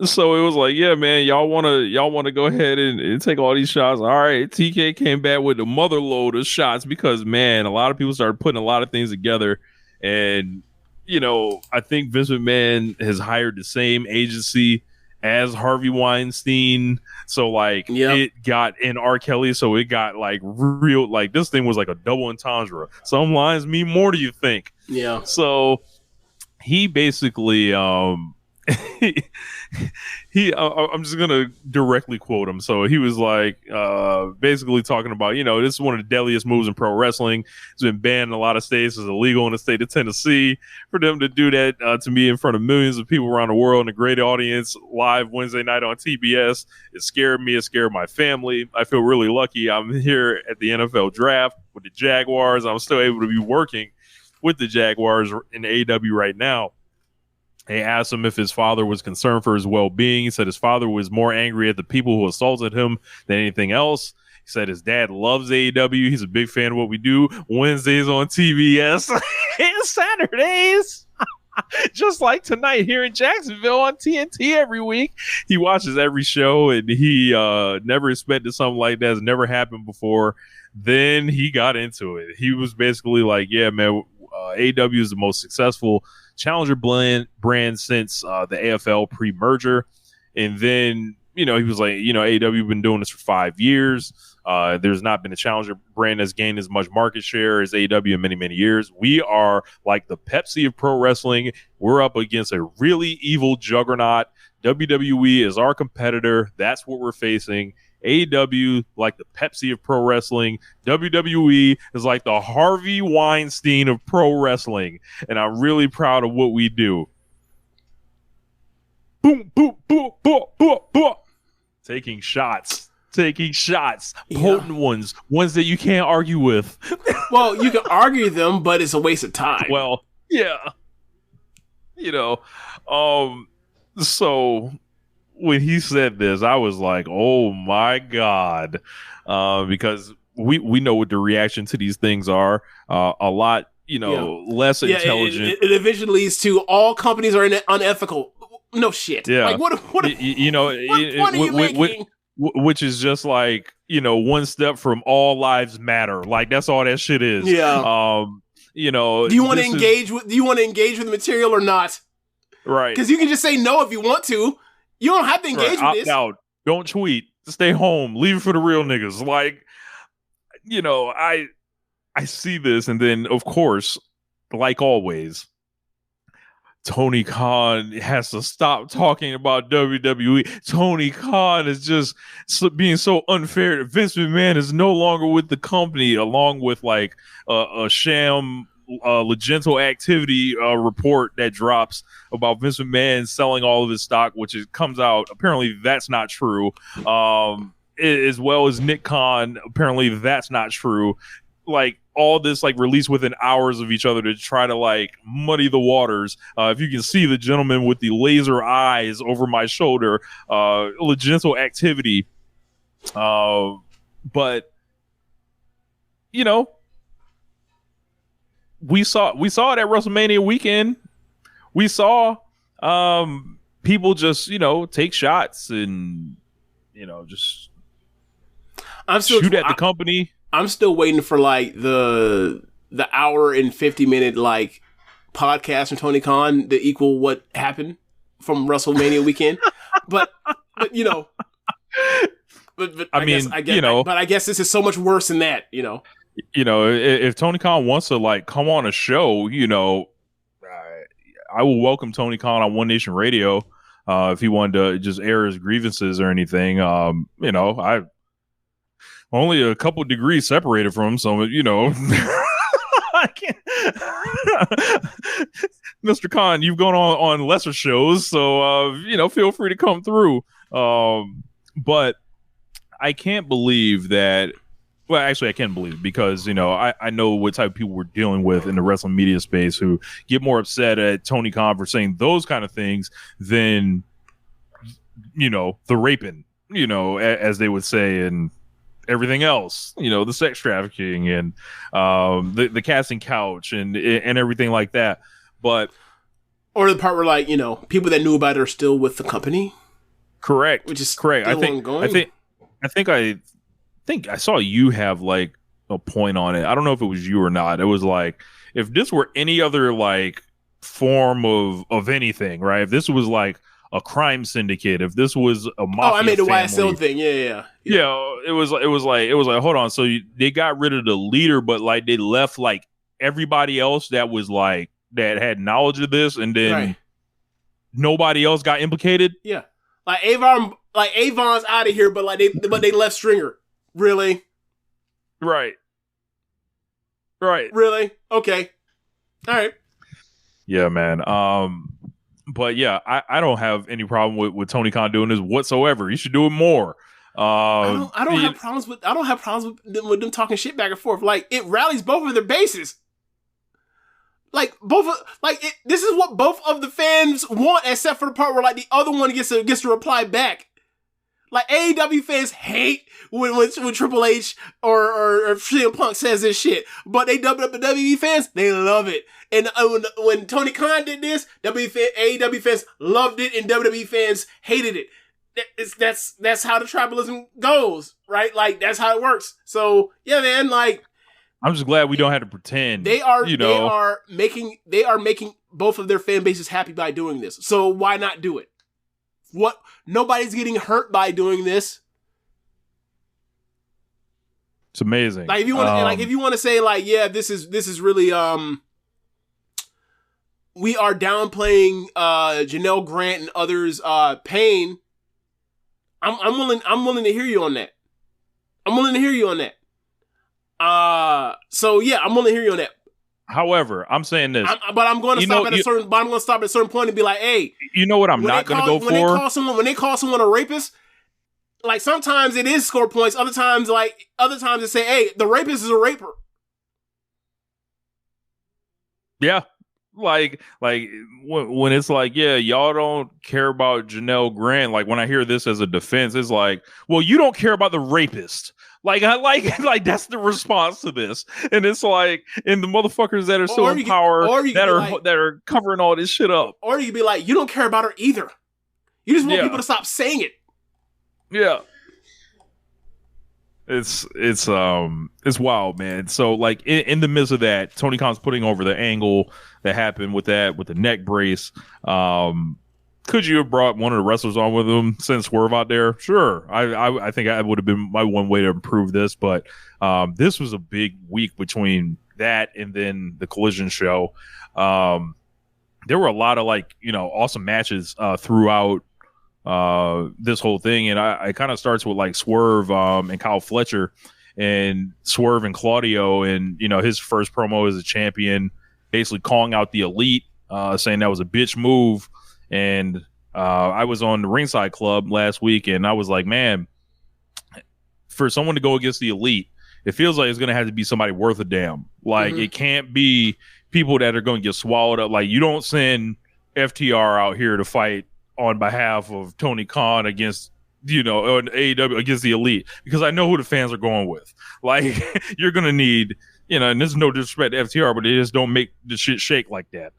So it was like, yeah, man, y'all wanna go ahead and take all these shots. All right, TK came back with a mother load of shots because, man, a lot of people started putting a lot of things together. And, I think Vince McMahon has hired the same agency as Harvey Weinstein. So, like, It got in R. Kelly, so it got, like, real, like, this thing was like a double entendre. Some lines mean more to you think. Yeah. So he basically, I'm just gonna directly quote him. So he was like, basically talking about, this is one of the deadliest moves in pro wrestling. It's been banned in a lot of states. It's illegal in the state of Tennessee. For them to do that to me in front of millions of people around the world and a great audience live Wednesday night on TBS, it scared me. It scared my family. I feel really lucky. I'm here at the NFL draft with the Jaguars. I'm still able to be working with the Jaguars in AEW right now. They asked him if his father was concerned for his well-being. He said his father was more angry at the people who assaulted him than anything else. He said his dad loves AEW. He's a big fan of what we do. Wednesdays on TBS and Saturdays. Just like tonight here in Jacksonville on TNT every week. He watches every show, and he never expected something like that. Has never happened before. Then he got into it. He was basically like, yeah, man, AEW is the most successful challenger brand since the AFL pre-merger. And then, he was like, AEW been doing this for 5 years. There's not been a challenger brand that's gained as much market share as AEW in many, many years. We are like the Pepsi of pro wrestling. We're up against a really evil juggernaut. WWE is our competitor. That's what we're facing. AEW, like the Pepsi of pro wrestling. WWE is like the Harvey Weinstein of pro wrestling. And I'm really proud of what we do. Boom, boom, boom, boom, boom, boom. Taking shots. Potent ones that you can't argue with. Well, you can argue them, but it's a waste of time. Well, yeah. So when he said this, I was like, oh my God. Because we know what the reaction to these things are. A lot, less intelligent. It eventually leads to all companies are unethical. No shit. Yeah. Like what point are you making? Which is just like, one step from all lives matter. Like that's all that shit is. Yeah. Do you want to engage with the material or not? Right. Because you can just say no if you want to. You don't have to engage with this. Out. Don't tweet. Stay home. Leave it for the real niggas. Like, I see this, and then of course, like always, Tony Khan has to stop talking about WWE. Tony Khan is just being so unfair. Vince McMahon is no longer with the company, along with like a sham Legento activity report that drops about Vince McMahon selling all of his stock, which comes out. Apparently that's not true. As well as Nick Khan, apparently that's not true. Like all this like released within hours of each other to try to like muddy the waters. If you can see the gentleman with the laser eyes over my shoulder, Legento activity. But we saw it at WrestleMania weekend. We saw people just take shots and just shoot at the company. I'm still waiting for like the the hour and 50-minute like podcast from Tony Khan to equal what happened from WrestleMania weekend. but you know, but I guess this is so much worse than that. You know, if Tony Khan wants to like come on a show, I will welcome Tony Khan on One Nation Radio. If he wanted to just air his grievances or anything, I only a couple degrees separated from him, so I can't. Mr. Khan, you've gone on lesser shows, so feel free to come through. But I can't believe that. Well, actually, I can believe it because, I know what type of people we're dealing with in the wrestling media space who get more upset at Tony Khan for saying those kind of things than, the raping, as they would say, and everything else, the sex trafficking and the casting couch and everything like that. But or the part where like, people that knew about it are still with the company. Correct. Which is correct. I think I saw you have like a point on it. I don't know if it was you or not. It was like, if this were any other like form of anything, right? If this was like a crime syndicate, if this was a mafia I made the family, YSL thing. Yeah. It was like, hold on. So they got rid of the leader, but like they left like everybody else that was like, that had knowledge of this, and then nobody else got implicated. Yeah. Avon's out of here, but they left Stringer. Really? Right. Really? Okay. All right. Yeah, man. But yeah, I don't have any problem with Tony Khan doing this whatsoever. He should do it more. I don't have problems with them talking shit back and forth. Like, it rallies both of their bases. Like this is what both of the fans want, except for the part where like the other one gets to reply back. Like, AEW fans hate when Triple H or CM Punk says this shit, but WWE fans, they love it. And when Tony Khan did this, AEW fans loved it, and WWE fans hated it. That's how the tribalism goes, right? Like, that's how it works. So yeah, man. Like, I'm just glad we don't have to pretend. They are making both of their fan bases happy by doing this. So why not do it? What? Nobody's getting hurt by doing this. It's amazing. Like, if you want to say like, yeah, this is really we are downplaying Janelle Grant and others' pain. I'm willing to hear you on that. So yeah, I'm willing to hear you on that. However, I'm saying this, but I'm going to stop at a certain point and be like, hey, you know what? I'm not going to go for when they call someone a rapist. Like, sometimes it is score points. Other times they say, hey, the rapist is a raper. Yeah. Like when it's like, yeah, y'all don't care about Janelle Grant. Like, when I hear this as a defense, it's like, well, you don't care about the rapist. Like that's the response to this. And it's like, and the motherfuckers that are still in power that are covering all this shit up. Or you could be like, you don't care about her either. You just want people to stop saying it. Yeah. It's wild, man. So like in the midst of that, Tony Khan's putting over the angle that happened with the neck brace. Could you have brought one of the wrestlers on with him, sent Swerve out there? Sure. I think I would have been my one way to improve this, but this was a big week between that and then the Collision show. There were a lot of awesome matches throughout this whole thing, and I kind of starts with like Swerve and Kyle Fletcher, and Swerve and Claudio, and his first promo as a champion, basically calling out the Elite, saying that was a bitch move. And I was on the Ringside Club last week, and I was like, man, for someone to go against the Elite, it feels like it's going to have to be somebody worth a damn. Like, it can't be people that are going to get swallowed up. Like, you don't send FTR out here to fight on behalf of Tony Khan against, on AEW against the Elite, because I know who the fans are going with. Like, you're going to need, and there's no disrespect to FTR, but they just don't make the shit shake like that.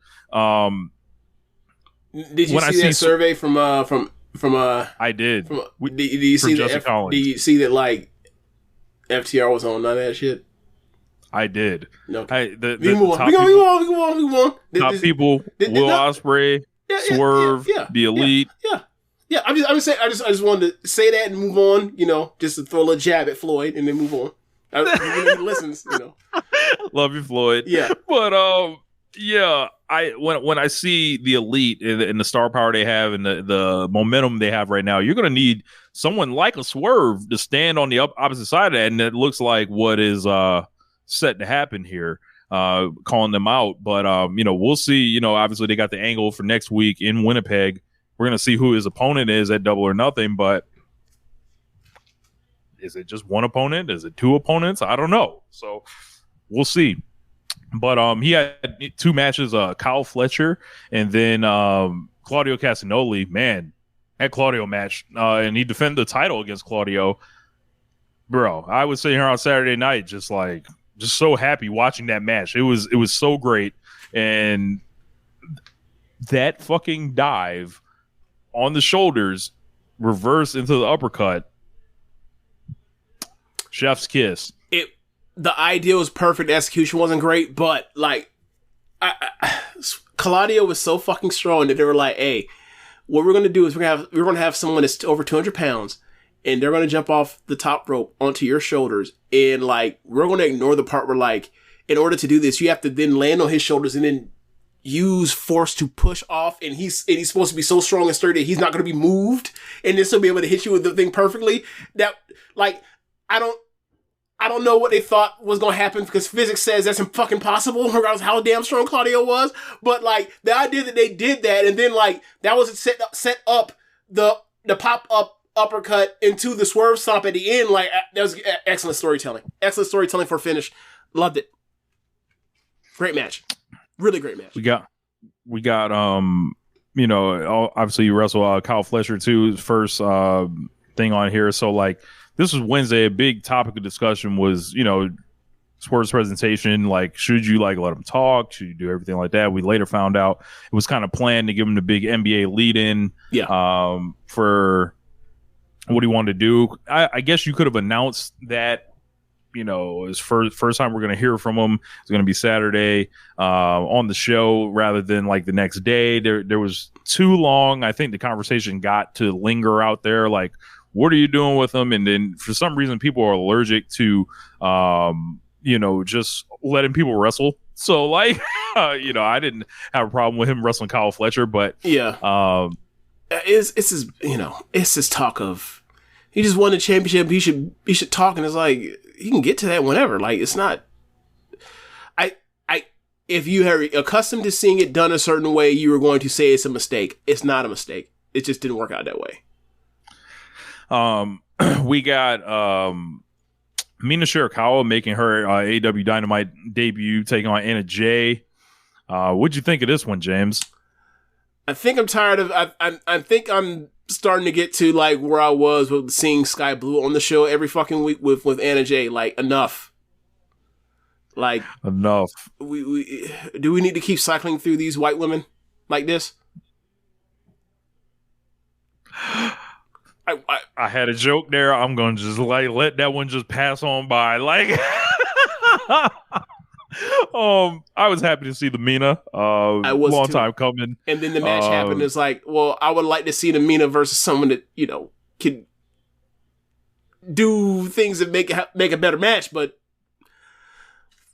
Did you see that survey from I did. Do you see that like FTR was on none of that shit? I did. Okay. The We move on. top We people, move on. top people, Will Ospreay, Swerve, the Elite. Yeah. I'm just saying. I just wanted to say that and move on. You know, just to throw a little jab at Floyd and then move on. He listens. You know. Love you, Floyd. Yeah. But yeah. When I see the Elite and the star power they have and the momentum they have right now, you're gonna need someone like a Swerve to stand on the opposite side of that, and it looks like what is set to happen here. Calling them out, but you know, we'll see. You know, obviously they got the angle for next week in Winnipeg. We're gonna see who his opponent is at Double or Nothing, but is it just one opponent? Is it two opponents? I don't know. So we'll see. But he had 2 matches, Kyle Fletcher and then Claudio Castagnoli. Man, that Claudio match, and he defended the title against Claudio. Bro, I was sitting here on Saturday night just so happy watching that match. It was so great. And that fucking dive on the shoulders, reverse into the uppercut. Chef's kiss. The idea was perfect. The execution wasn't great, but like, Claudio was so fucking strong that they were like, "Hey, what we're gonna do is we're gonna have someone that's over 200 pounds, and they're gonna jump off the top rope onto your shoulders, and like we're gonna ignore the part where like, in order to do this, you have to then land on his shoulders and then use force to push off, and he's supposed to be so strong and sturdy that he's not gonna be moved, and then still be able to hit you with the thing perfectly. That like, I don't know what they thought was going to happen because physics says that's fucking impossible, regardless of how damn strong Claudio was. But like the idea that they did that and then like that was set up the pop up uppercut into the swerve stop at the end. Like that was excellent storytelling. Excellent storytelling for a finish. Loved it. Great match. Really great match. We got you know, obviously you wrestle Kyle Fletcher too, his first thing on here. So like, this was Wednesday. A big topic of discussion was, you know, Swerve's presentation. Like, should you like let him talk? Should you do everything like that? We later found out it was kind of planned to give him the big NBA lead-in. Yeah. For what he wanted to do. I guess you could have announced that, you know, his first time we're going to hear from him is going to be Saturday on the show rather than like the next day. There was too long. I think the conversation got to linger out there. Like, what are you doing with them? And then for some reason, people are allergic to, you know, just letting people wrestle. So like, you know, I didn't have a problem with him wrestling Kyle Fletcher, but yeah, it's his, you know, it's this talk of he just won the championship. He should talk, and it's like he can get to that whenever. Like it's not. If you are accustomed to seeing it done a certain way, you were going to say it's a mistake. It's not a mistake. It just didn't work out that way. We got Mina Shirakawa making her AEW Dynamite debut, taking on Anna Jay. What'd you think of this one, James? I think I'm tired of. I think I'm starting to get to like where I was with seeing Sky Blue on the show every fucking week with Anna Jay. Like enough. Like enough. We do we need to keep cycling through these white women like this? I had a joke there. I'm gonna just like let that one just pass on by. Like, I was happy to see the Mina. I was long too. Time coming. And then the match happened. It's like, well, I would like to see the Mina versus someone that you know can do things that make a better match. But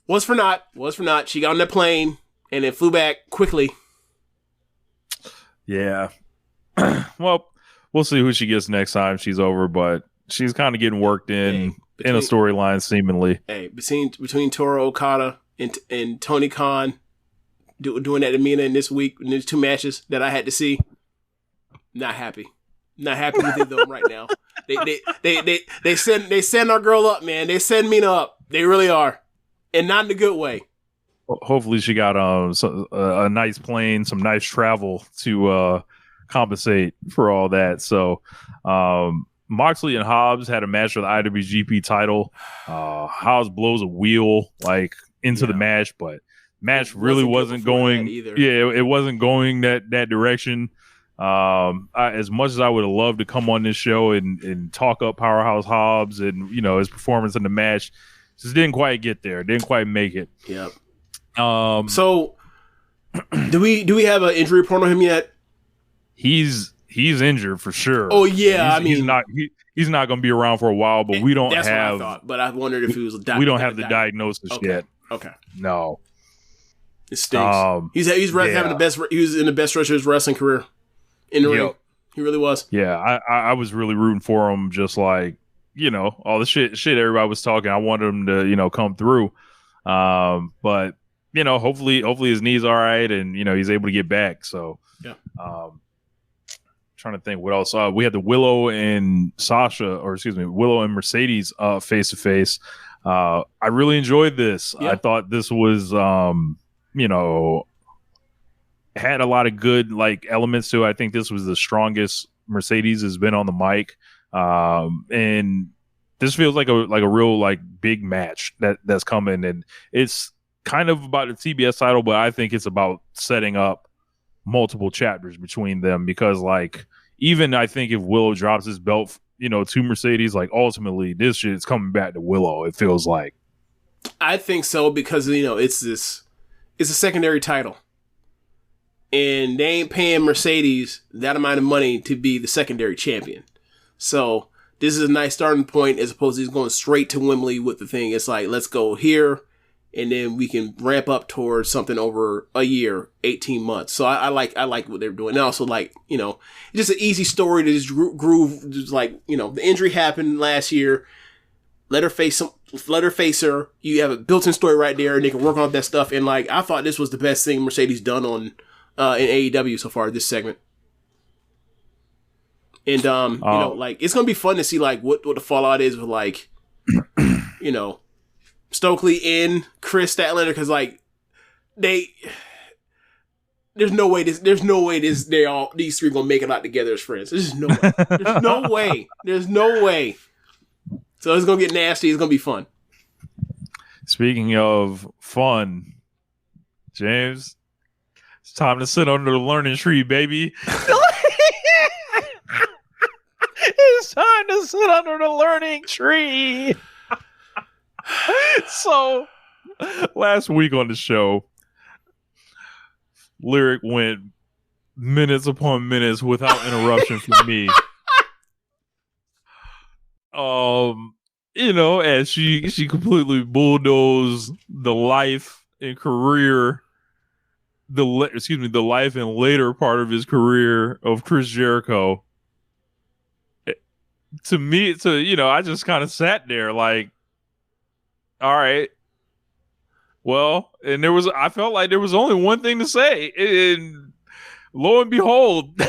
was for naught. She got on that plane and then flew back quickly. Yeah. Well. We'll see who she gets next time she's over, but she's kind of getting worked in a storyline, seemingly. Hey, between Toru Okada and Tony Khan doing that to Mina in this week, in these 2 matches that I had to see, not happy with it though right now. They send our girl up, man. They send Mina up. They really are, and not in a good way. Hopefully, she got a nice plane, some nice travel to. Compensate for all that. So Moxley and Hobbs had a match for the IWGP title. Hobbs blows a wheel like into the match, but match really wasn't going either. Yeah, it wasn't going that direction. As much as I would have loved to come on this show and talk up Powerhouse Hobbs and you know his performance in the match, Just didn't quite get there. Didn't quite make it. Yep. So do we have an injury report on him yet? He's injured for sure. Oh yeah, he's not going to be around for a while. But we don't that's have. What I thought, but I wondered if he was. We don't have the diagnosis yet. Okay. No. It stinks. He's having the best. He was in the best stretch of his wrestling career in the ring. He really was. Yeah, I was really rooting for him. Just like all the shit everybody was talking. I wanted him to come through. But hopefully his knee's all right and he's able to get back. So yeah. Trying to think what else. We had the Willow and Mercedes face to face. I really enjoyed this. Yeah. I thought this was had a lot of good elements to it. I think this was the strongest Mercedes has been on the mic. And this feels like a real big match that's coming, and it's kind of about the TBS title, but I think it's about setting up multiple chapters between them because even I think if Willow drops his belt to Mercedes, ultimately this shit is coming back to Willow. It feels like. I think so because it's a secondary title. And they ain't paying Mercedes that amount of money to be the secondary champion. So this is a nice starting point as opposed to just going straight to Wembley with the thing. It's let's go here, and then we can ramp up towards something over a year, 18 months. So I like what they're doing. And also it's just an easy story to just groove. Just the injury happened last year. Let her face her. You have a built-in story right there, and they can work on that stuff. And I thought this was the best thing Mercedes done on in AEW so far this segment. And it's gonna be fun to see what the fallout is with Stokely and Chris Statlander because there's no way these three gonna make it out together as friends. There's no way. There's no way. There's no way. So it's gonna get nasty. It's gonna be fun. Speaking of fun, James, it's time to sit under the learning tree, baby. It's time to sit under the learning tree. So, last week on the show, Lyric went minutes upon minutes without interruption from me. As she completely bulldozed the life and career, the life and later part of his career of Chris Jericho. To me, I just kind of sat there all right. Well, and I felt like there was only one thing to say, and lo and behold,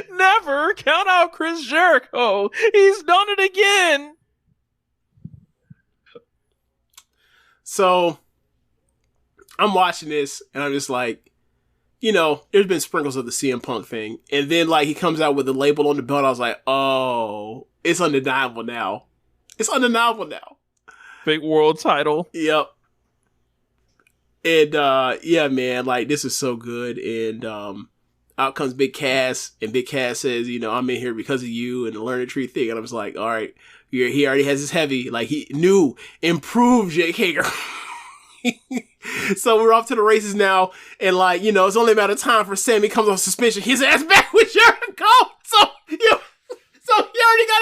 never count out Chris Jericho. He's done it again. So I'm watching this, and I'm just there's been sprinkles of the CM Punk thing, and then he comes out with the label on the belt. I was like, oh, it's undeniable now. It's undeniable now. Fake world title. Yep. And yeah, man, this is so good. And out comes Big Cass, and Big Cass says, I'm in here because of you and the learning tree thing. And I was like, all right, he already has his heavy, he knew, improved Jake Hager. So we're off to the races now, and it's only a matter of time for Sammy comes off suspension. His ass back with Jericho. So he already got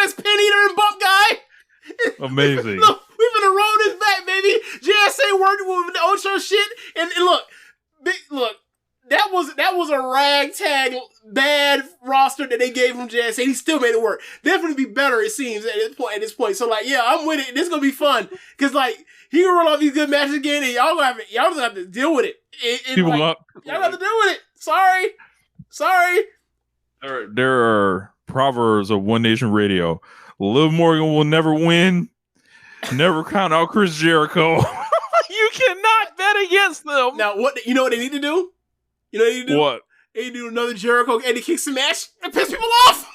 his pin eater and bump guy. Amazing. Look, we're gonna roll this back, baby. JSA working with the Ocho shit, and look, that was a ragtag bad roster that they gave him JSA. He still made it work. Definitely be better, it seems at this point. So yeah, I'm with it. This is gonna be fun because he can roll off these good matches again, and y'all just have to deal with it. Y'all have to deal with it. Sorry. There are proverbs of One Nation Radio. Liv Morgan will never win. Never count out Chris Jericho. You cannot bet against them. Now, what they need to do? What? They need to do another Jericho Eddie Kingston match and piss people off.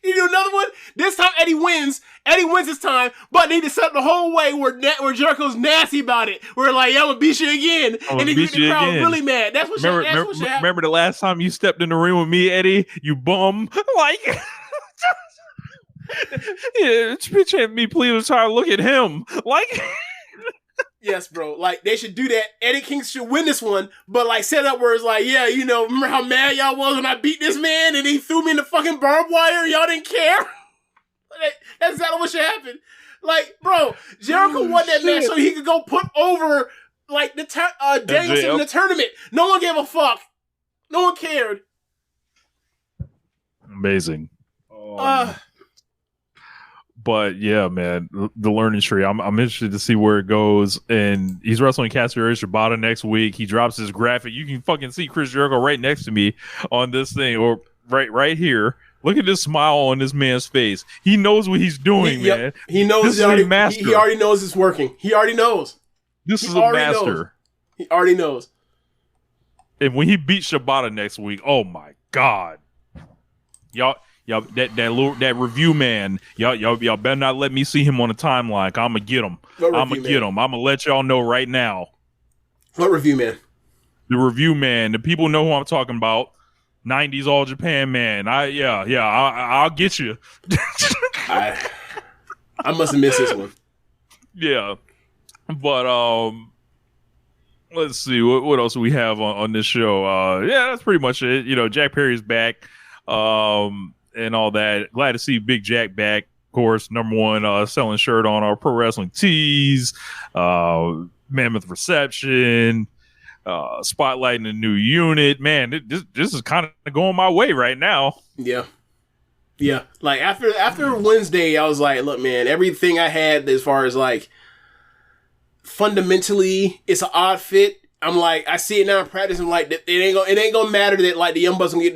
You do another one. This time Eddie wins. Eddie wins this time, but they need to set up the whole way where Jericho's nasty about it. Where I'm gonna beat you again, and then get the crowd really mad. That's what should happen. Remember the last time you stepped in the ring with me, Eddie? You bum. Yeah, bitch had me please try to look at him. Like Yes, bro. Like, they should do that. Eddie King should win this one, but like set up where it's like, yeah, you know, remember how mad y'all was when I beat this man and he threw me in the fucking barbed wire? Y'all didn't care? That's exactly what should happen. Like, bro, Jericho won that match so he could go put over like the Danielson in the tournament. No one gave a fuck. No one cared. Amazing. But yeah, man, the learning tree. I'm interested to see where it goes. And he's wrestling Katsuyori Shibata next week. He drops his graphic. You can fucking see Chris Jericho right next to me on this thing, or right here. Look at this smile on this man's face. He knows what he's doing, man. He knows. This is a master. He already knows it's working. He already knows. This is a master. Knows. He already knows. And when he beats Shibata next week, oh my god, y'all, that review man, y'all better not let me see him on the timeline. I'm gonna get him. I'm gonna let y'all know right now. What review man? The review man. The people know who I'm talking about. 90s All Japan man. I'll get you. I must have missed this one. Yeah, but let's see what else do we have on this show. Yeah, that's pretty much it. You know, Jack Perry's back. And all that. Glad to see Big Jack back. Of course, number one selling shirt on our Pro Wrestling Tees. Mammoth Reception. Spotlighting a new unit. Man, this is kind of going my way right now. Yeah. Like after Wednesday, I was like, look, man, everything I had as far as like fundamentally, it's an odd fit. I'm like, I see it now in practice. I'm like, it ain't gonna matter that like the Young Bucks gonna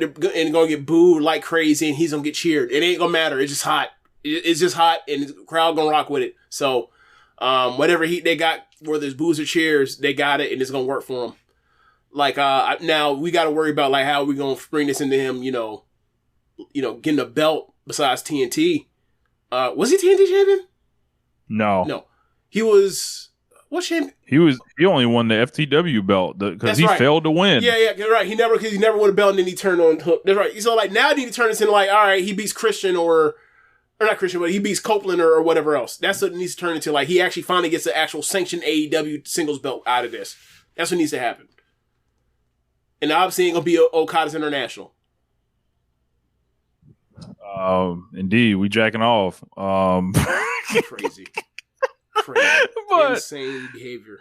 get booed like crazy and he's gonna get cheered. It ain't gonna matter. It's just hot. It's just hot, and the crowd gonna rock with it. So, whatever heat they got, whether it's boos or cheers, they got it, and it's gonna work for them. Like, now we got to worry about like how we gonna bring this into him. You know, getting a belt besides TNT. Was he TNT champion? No, he was. What champion? He only won the FTW belt because he failed to win. Yeah, you're right. He never won a belt and then he turned on Hook. That's right. So like now he need to turn this into like, all right, he beats Christian or not Christian, but he beats Copeland or whatever else. That's what it needs to turn into. Like he actually finally gets the actual sanctioned AEW singles belt out of this. That's what needs to happen. And obviously ain't gonna be Okada's International. Indeed, we jacking off. Crazy. But insane behavior.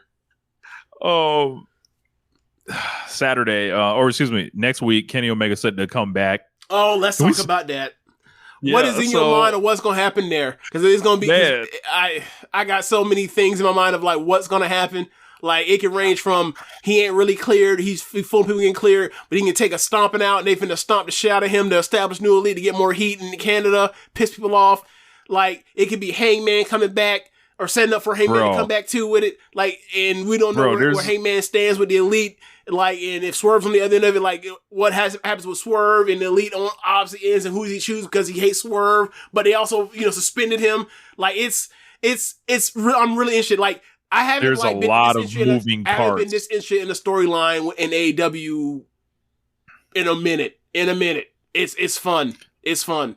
Saturday, or excuse me, next week, Kenny Omega said to come back. Oh, let's talk about that. Yeah, what is in your mind of what's going to happen there? Because it's going to be. I got so many things in my mind of like what's going to happen. Like it can range from he ain't really cleared, he's fooling people getting cleared, but he can take a stomping out and they finna stomp the shit out of him to establish new elite to get more heat in Canada, piss people off. Like it could be Hangman coming back. Or setting up for Hangman to come back too with it, like, and we don't know where Hangman stands with the elite, like, and if Swerve's on the other end of it, like, what happens with Swerve and the elite obviously ends and who he chooses because he hates Swerve, but they also suspended him. Like I'm really interested. Like I haven't there's like, a lot of moving parts. I haven't been this interested in the storyline in AEW in a minute. It's fun. It's fun.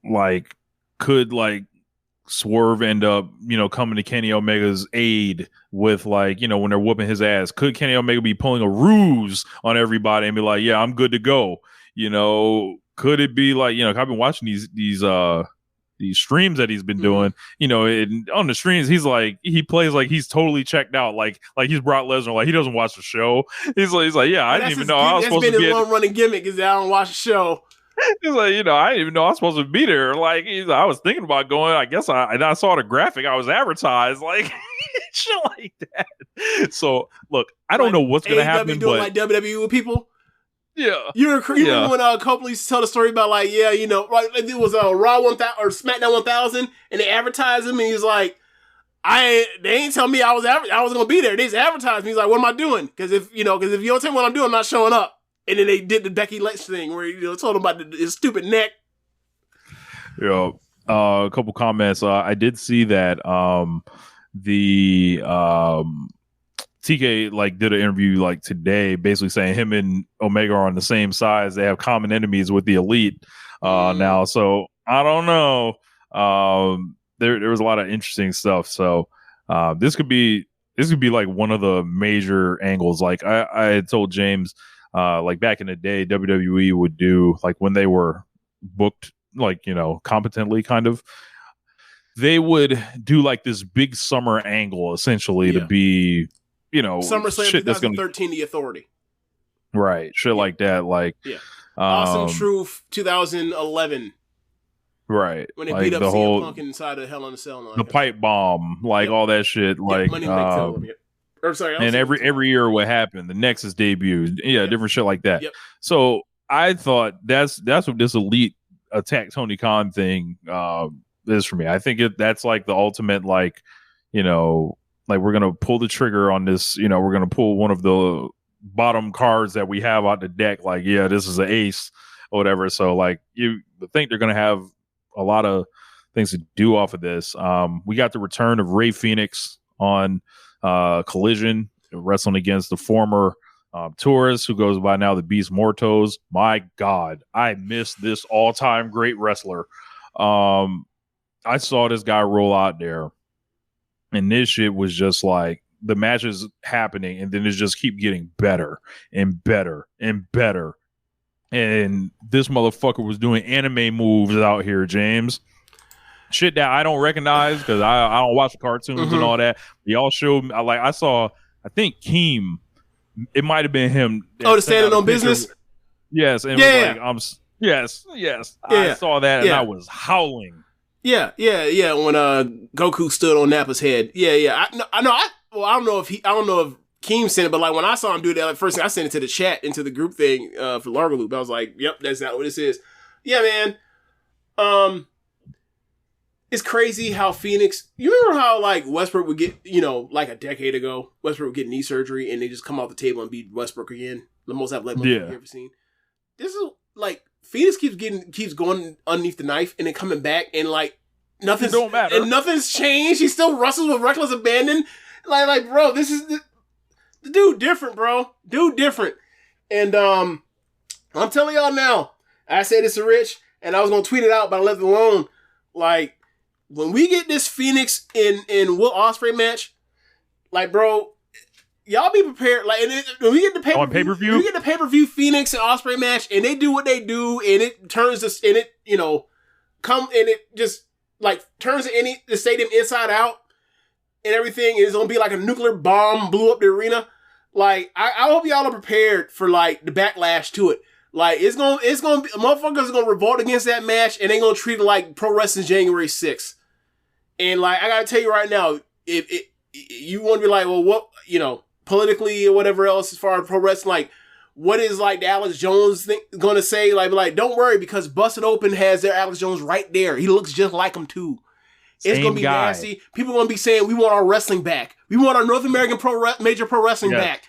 Like could like. Swerve end up, coming to Kenny Omega's aid with like, when they're whooping his ass. Could Kenny Omega be pulling a ruse on everybody and be like, yeah, I'm good to go? Could it be like, I've been watching these streams that he's been doing, on the streams, he's like, he plays like he's totally checked out. Like he's Brock Lesnar, like he doesn't watch the show. He's like, yeah, I didn't even know I was supposed to be. That's been his long running gimmick is that I don't watch the show. He's like, I didn't even know I was supposed to be there. Like, I was thinking about going. I guess I saw the graphic. I was advertised, like shit like that. So, look, I don't know what's going to happen. Doing like WWE with people. Yeah, you remember when Copley used to tell the story about like, like it was Raw 1000 or SmackDown 1000, and they advertised him, and he's like, they ain't tell me I was going to be there. They just advertised me. He's like, what am I doing? Because if you don't tell me what I'm doing, I'm not showing up. And then they did the Becky Lynch thing where told him about his stupid neck. Yeah, a couple comments. I did see that the TK like did an interview like today, basically saying him and Omega are on the same size. They have common enemies with the elite now. So I don't know. There was a lot of interesting stuff. So this could be like one of the major angles. Like I had told James, like back in the day, WWE would do like when they were booked, like, you know, competently kind of, they would do like this big summer angle essentially to be, you know, SummerSlam shit 2013, The Authority. Right. Shit like that. Like, Awesome Truth 2011. Right. When they like beat up the CM whole Punk inside of Hell in a Cell. The pipe bomb, like all that shit. Like, Money in the Bank Tell. Or sorry, and every year what happened, the Nexus debut, different shit like that. Yep. So I thought that's what this Elite attack Tony Khan thing is for me. I think that's like the ultimate, like, you know, like we're gonna pull the trigger on this. You know, we're gonna pull one of the bottom cards that we have out the deck. Like, yeah, this is an ace or whatever. So like you think they're gonna have a lot of things to do off of this. We got the return of Rey Fenix on Collision, wrestling against the former tourist who goes by now the Beast Mortos. My God, I miss this all-time great wrestler. I saw this guy roll out there, and this shit was just like the matches happening, and then it just keep getting better and better and better. And this motherfucker was doing anime moves out here, James. Shit that I don't recognize because I don't watch the cartoons and all that. Y'all showed me, like, I saw, I think Keem, it might have been him. The Standing on Business? Yes. And yes. I saw that and I was howling. Yeah. When Goku stood on Nappa's head. Yeah. I know. I don't know if Keem sent it, but like when I saw him do that, like first thing I sent it to the chat, into the group thing for Largo Loop. I was like, yep, that's not what this is. Yeah, man. It's crazy how Phoenix. You remember how like Westbrook would get, you know, like a decade ago, Westbrook would get knee surgery and they just come off the table and beat Westbrook again. The most athletic you've ever seen. This is like Phoenix keeps going underneath the knife and then coming back and like nothing's don't matter and nothing's changed. He still wrestles with reckless abandon. Like bro, this is the dude different, bro. Dude different. And I'm telling y'all now. I said this to Rich and I was gonna tweet it out, but I left it alone. Like, when we get this Phoenix in Will Ospreay match, like, bro, y'all be prepared. Like, when we get the pay-per-view, we get the pay-per-view Phoenix and Ospreay match, and they do what they do, and it turns this, and it, you know, just like turns the stadium inside out and everything. It's gonna be like a nuclear bomb blew up the arena. Like, I hope y'all are prepared for like the backlash to it. Like, it's gonna be motherfuckers are gonna revolt against that match, and they gonna treat it like Pro Wrestling January 6th. And like, I gotta tell you right now, if you want to be like, well, what, you know, politically or whatever else as far as pro wrestling, like, what is like the Alex Jones thing gonna say? Like, don't worry, because Busted Open has their Alex Jones right there. He looks just like him too. It's gonna be nasty. People gonna be saying, we want our wrestling back. We want our North American major pro wrestling back.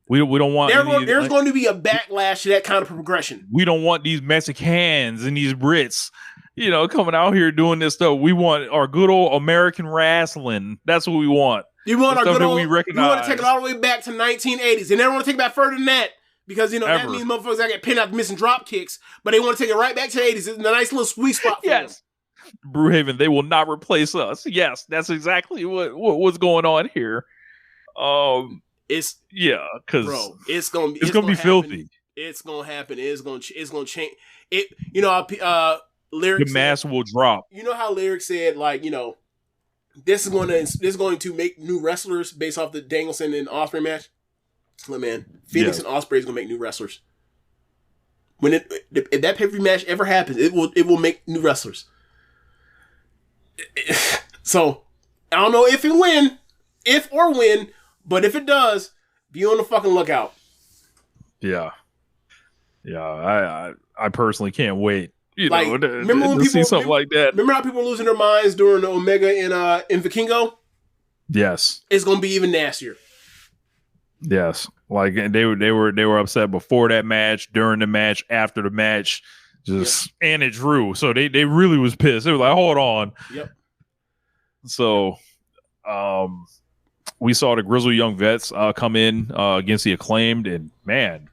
We don't want. There's going to be a backlash to that kind of progression. We don't want these Mexicans and these Brits, you know, coming out here doing this stuff. We want our good old American wrestling. That's what we want. You want our good old. We recognize. You want to take it all the way back to 1980s, and they don't want to take it back further than that because you know that means motherfuckers that get pinned out missing drop kicks. But they want to take it right back to the 80s. It's a nice little sweet spot. For them. Brewhaven, they will not replace us. Yes, that's exactly what's going on here. Because bro, it's gonna be filthy. It's gonna happen. It's gonna change. It, you know, lyrics. The mask will drop. You know how lyrics said, like, you know, this is going to make new wrestlers based off the Danielson and Ospreay match. Look, man, Phoenix and Ospreay is gonna make new wrestlers. When if that pay-per-view match ever happens, it will make new wrestlers. So I don't know if or when. But if it does, be on the fucking lookout. Yeah. I personally can't wait. Remember when people see something like that? Remember how people were losing their minds during the Omega in Vikingo? Yes. It's gonna be even nastier. Yes. Like they were upset before that match, during the match, after the match, and it drew. So they really was pissed. They were like, hold on. Yep. So, we saw the Grizzled Young Vets come in against the Acclaimed, and man,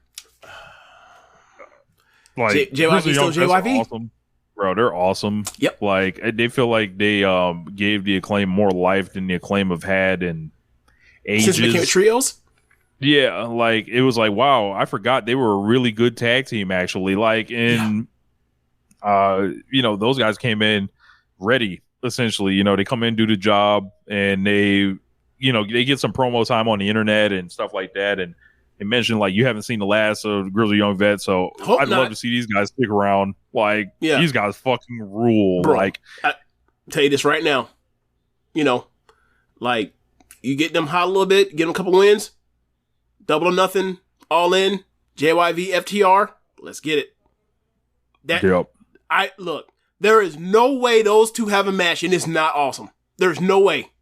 like JYV still JYV. Awesome. Bro, they're awesome. Yep. Like they feel like they gave the Acclaim more life than the Acclaim have had in ages. Since they became trios? Yeah, like it was like, wow, I forgot they were a really good tag team actually. Like those guys came in ready essentially. They come in, do the job, and they get some promo time on the internet and stuff like that. And they mentioned like you haven't seen the last of Grizzly Young Vet, so I'd love to see these guys stick around. Like these guys fucking rule. Bro, like I tell you this right now, like you get them hot a little bit, get them a couple wins, double or nothing, all in, JYV FTR, let's get it. Look, there is no way those two have a match and it's not awesome. There's no way.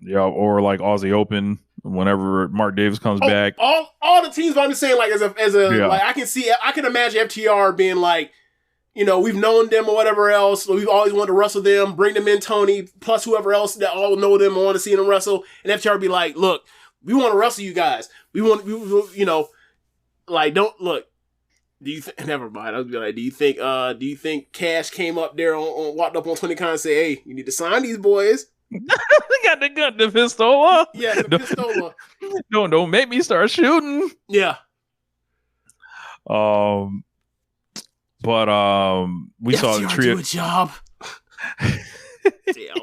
Yeah, or like Aussie Open whenever Mark Davis comes back. All the teams, but I'm just saying, like like I can imagine FTR being like, we've known them or whatever else. We've always wanted to wrestle them. Bring them in, Tony, plus whoever else that all know them and want to see them wrestle. And FTR be like, look, we want to wrestle you guys. Don't look. Do you think? Never mind. I was be like, do you think Cash came up there walked up on 20 Con and say, hey, you need to sign these boys? They got the gun, the pistola. Yeah, the pistola. Don't make me start shooting. Yeah. But we saw the trio. Do a job. Damn.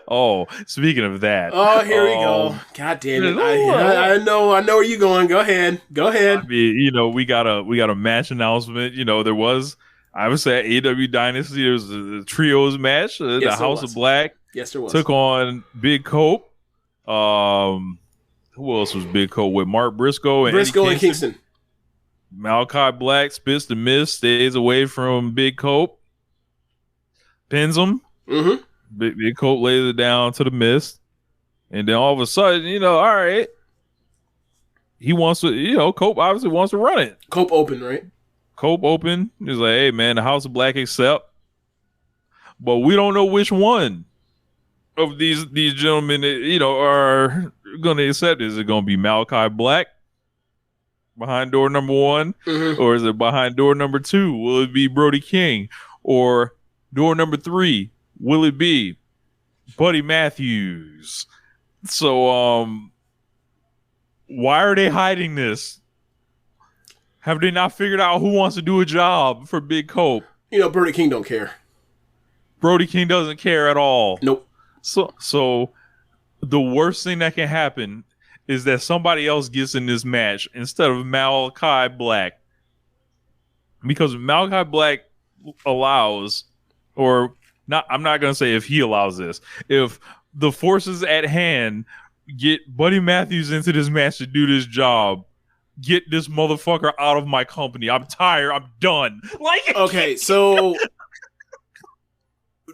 Oh, speaking of that. Oh, here we go. God damn it. I know where you're going. Go ahead. I mean, we got a match announcement. There was, I would say, AEW Dynasty. There was a trios match. The House of Black. Yes, there was. Took on Big Cope. Who else was Big Cope with? Mark Briscoe and Kingston. Malachi Black spits the mist, stays away from Big Cope, pins him. Mm-hmm. Big Cope lays it down to the mist, and then all of a sudden, all right, he wants to, Cope obviously wants to run it. Cope open, right? Cope open. He's like, hey man, the House of Black accept, but we don't know which one of these gentlemen, are going to accept. Is it going to be Malachi Black behind door number 1, or is it behind door number 2? Will it be Brody King, or door number 3? Will it be Buddy Matthews? So, why are they hiding this? Have they not figured out who wants to do a job for Big Cope? Brody King don't care. Brody King doesn't care at all. Nope. So the worst thing that can happen is that somebody else gets in this match instead of Malachi Black. Because Malachi Black allows, or not, I'm not going to say if he allows this. If the forces at hand get Buddy Matthews into this match to do this job, get this motherfucker out of my company. I'm tired. I'm done. Okay, so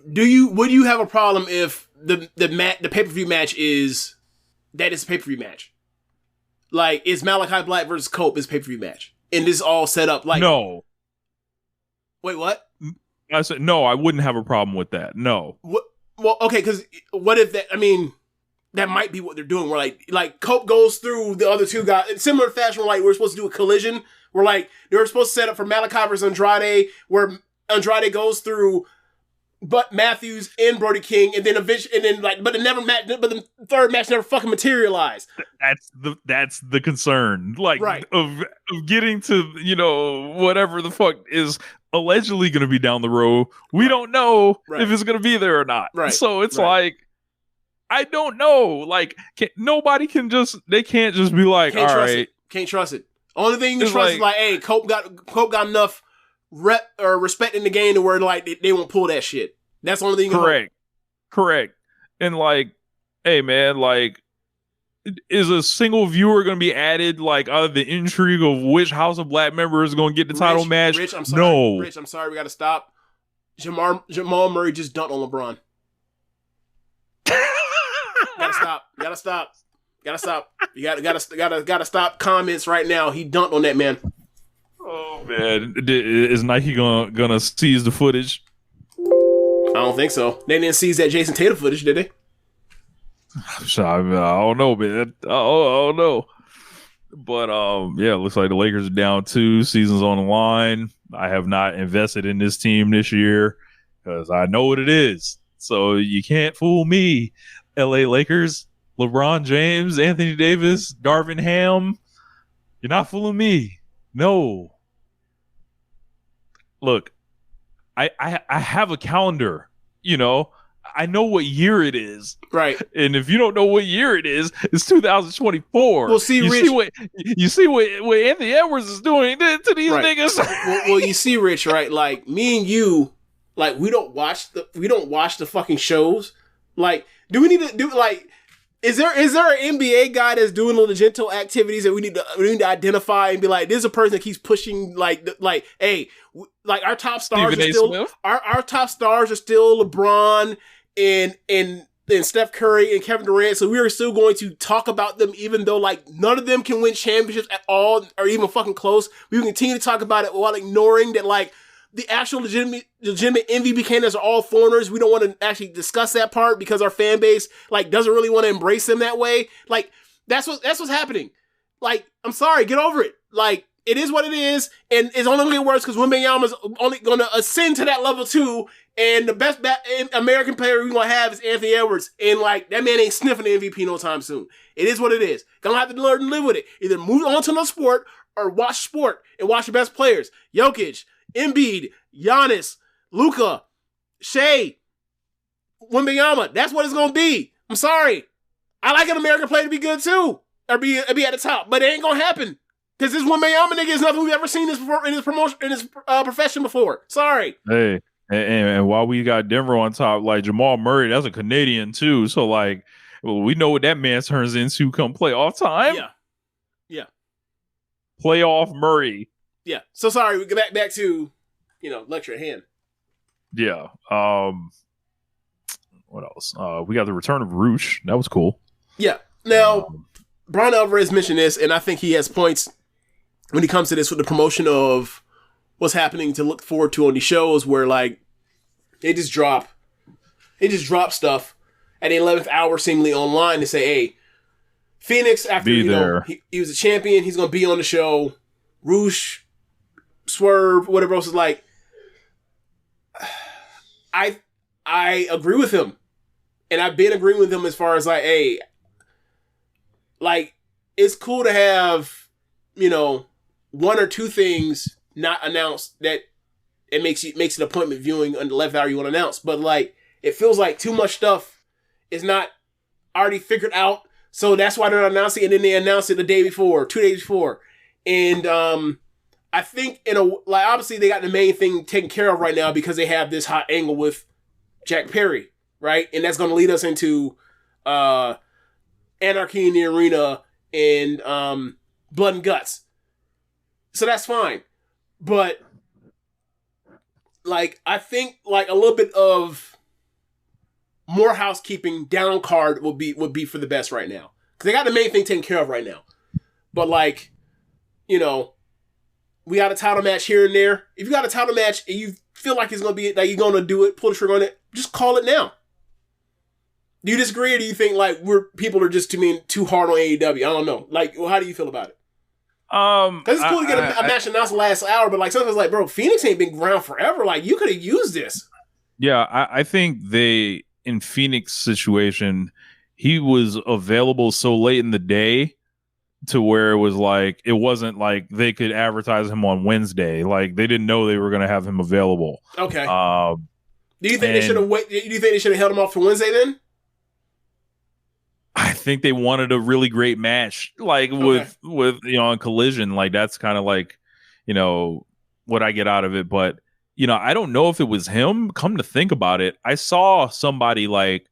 would you have a problem if the pay-per-view match is a pay-per-view match? Like, is Malachi Black versus Cope is pay-per-view match? And this is all set up like... No. Wait, what? I said, no, I wouldn't have a problem with that. No. What? Well, okay, because what if that... I mean, that might be what they're doing. Where like Cope goes through the other two guys in similar fashion. Where we're supposed to do a collision. Where they were supposed to set up for Malachi versus Andrade, where Andrade goes through but Matthews and Brody King, and then but the third match never fucking materialized. That's the concern, right. of getting to whatever the fuck is allegedly going to be down the road. We don't know if it's going to be there or not. Right. So it's like, I don't know. Like, nobody can just they can't just be like, all right, can't trust it. Only thing you can trust is like, hey, Cope got enough respect in the game to where they won't pull that shit. That's the only thing. Correct. And hey man, is a single viewer going to be added out of the intrigue of which House of Black member is going to get the title match? Rich, I'm sorry. No. Rich, I'm sorry. We got to stop. Jamal Murray just dunked on LeBron. Gotta stop. You gotta stop comments right now. He dunked on that man. Oh man, is Nike gonna seize the footage? I don't think so. They didn't seize that Jason Tatum footage, did they? I don't know, man. I don't know. But yeah, it looks like the Lakers are down 2. Season's on the line. I have not invested in this team this year because I know what it is. So you can't fool me, LA Lakers, LeBron James, Anthony Davis, Darvin Ham. You're not fooling me. No. Look, I have a calendar, you know. I know what year it is. Right. And if you don't know what year it is, it's 2024. Well, see, Rich, you see what Anthony Edwards is doing to these niggas. well, you see, Rich, right? Like me and you, like we don't watch the fucking shows. Like, do we need to do like? Is there an NBA guy that's doing the gentle activities that we need to identify and be like, this is a person that keeps pushing like hey, like our top stars are still our top stars are still LeBron and Steph Curry and Kevin Durant. So we are still going to talk about them, even though like none of them can win championships at all or even fucking close. We will continue to talk about it while ignoring that like the actual legitimate MVP candidates are all foreigners. We don't want to actually discuss that part because our fan base like doesn't really want to embrace them that way. Like that's what's happening. Like, I'm sorry, get over it. Like, it is what it is, and it's only going to get worse because Wembanyama's only going to ascend to that level too. And the best American player we're going to have is Anthony Edwards, and like that man ain't sniffing the MVP no time soon. It is what it is. Gonna have to learn to live with it. Either move on to another sport or watch sport and watch the best players. Jokic, Embiid, Giannis, Luka, Shea, Wembanyama. That's what it's gonna be. I'm sorry. I like an American player to be good too, or be at the top, but it ain't gonna happen because this Wembanyama nigga is nothing we've ever seen this before in his promotion in his profession before. Sorry. Hey, and while we got Denver on top, like Jamal Murray, that's a Canadian too. So like, well, we know what that man turns into come playoff time. Yeah. Playoff Murray. Yeah. So sorry, we get back to, lecture at hand. Yeah. What else? We got the return of Roosh. That was cool. Yeah. Now, Brian Alvarez mentioned this, and I think he has points when it comes to this with the promotion of what's happening to look forward to on these shows where, like, they just drop stuff at the 11th hour seemingly online to say, hey, Phoenix, after, he was a champion, he's going to be on the show. Roosh, Swerve, whatever else is like. I agree with him. And I've been agreeing with him as far as like, hey, like, it's cool to have, one or two things not announced that it makes it appointment viewing on the 11th hour you want to announce. But like, it feels like too much stuff is not already figured out. So that's why they're not announcing it, and then they announce it the day before, 2 days before. And I think obviously they got the main thing taken care of right now because they have this hot angle with Jack Perry, right? And that's going to lead us into Anarchy in the Arena and Blood and Guts. So that's fine. But like, I think like a little bit of more housekeeping down card would be for the best right now. Because they got the main thing taken care of right now. But like, we got a title match here and there. If you got a title match and you feel like it's going to be, that you're going to do it, pull the trigger on it, just call it now. Do you disagree, or do you think like people are just too hard on AEW? I don't know. Like, how do you feel about it? Because it's cool to get a match announced the last hour, but like sometimes like, bro, Phoenix ain't been around forever. Like, you could have used this. Yeah, I think in Phoenix situation, he was available so late in the day to where it was like, it wasn't like they could advertise him on Wednesday. Like, they didn't know they were going to have him available. Okay. Do you think they should have waited? Do you think they should have held him off for Wednesday then? I think they wanted a really great match, like with on Collision. Like, that's kind of like, what I get out of it. But, I don't know if it was him. Come to think about it, I saw somebody like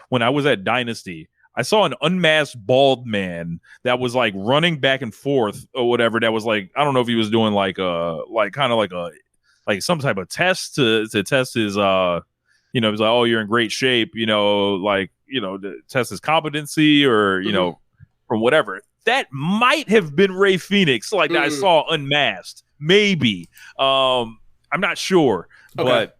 when I was at Dynasty, I saw an unmasked bald man that was like running back and forth or whatever. That was like, I don't know if he was doing like some type of test to test his, he was like, oh, you're in great shape, to test his competency or, from whatever. That might have been Ray Phoenix, that I saw unmasked. Maybe. I'm not sure. Okay.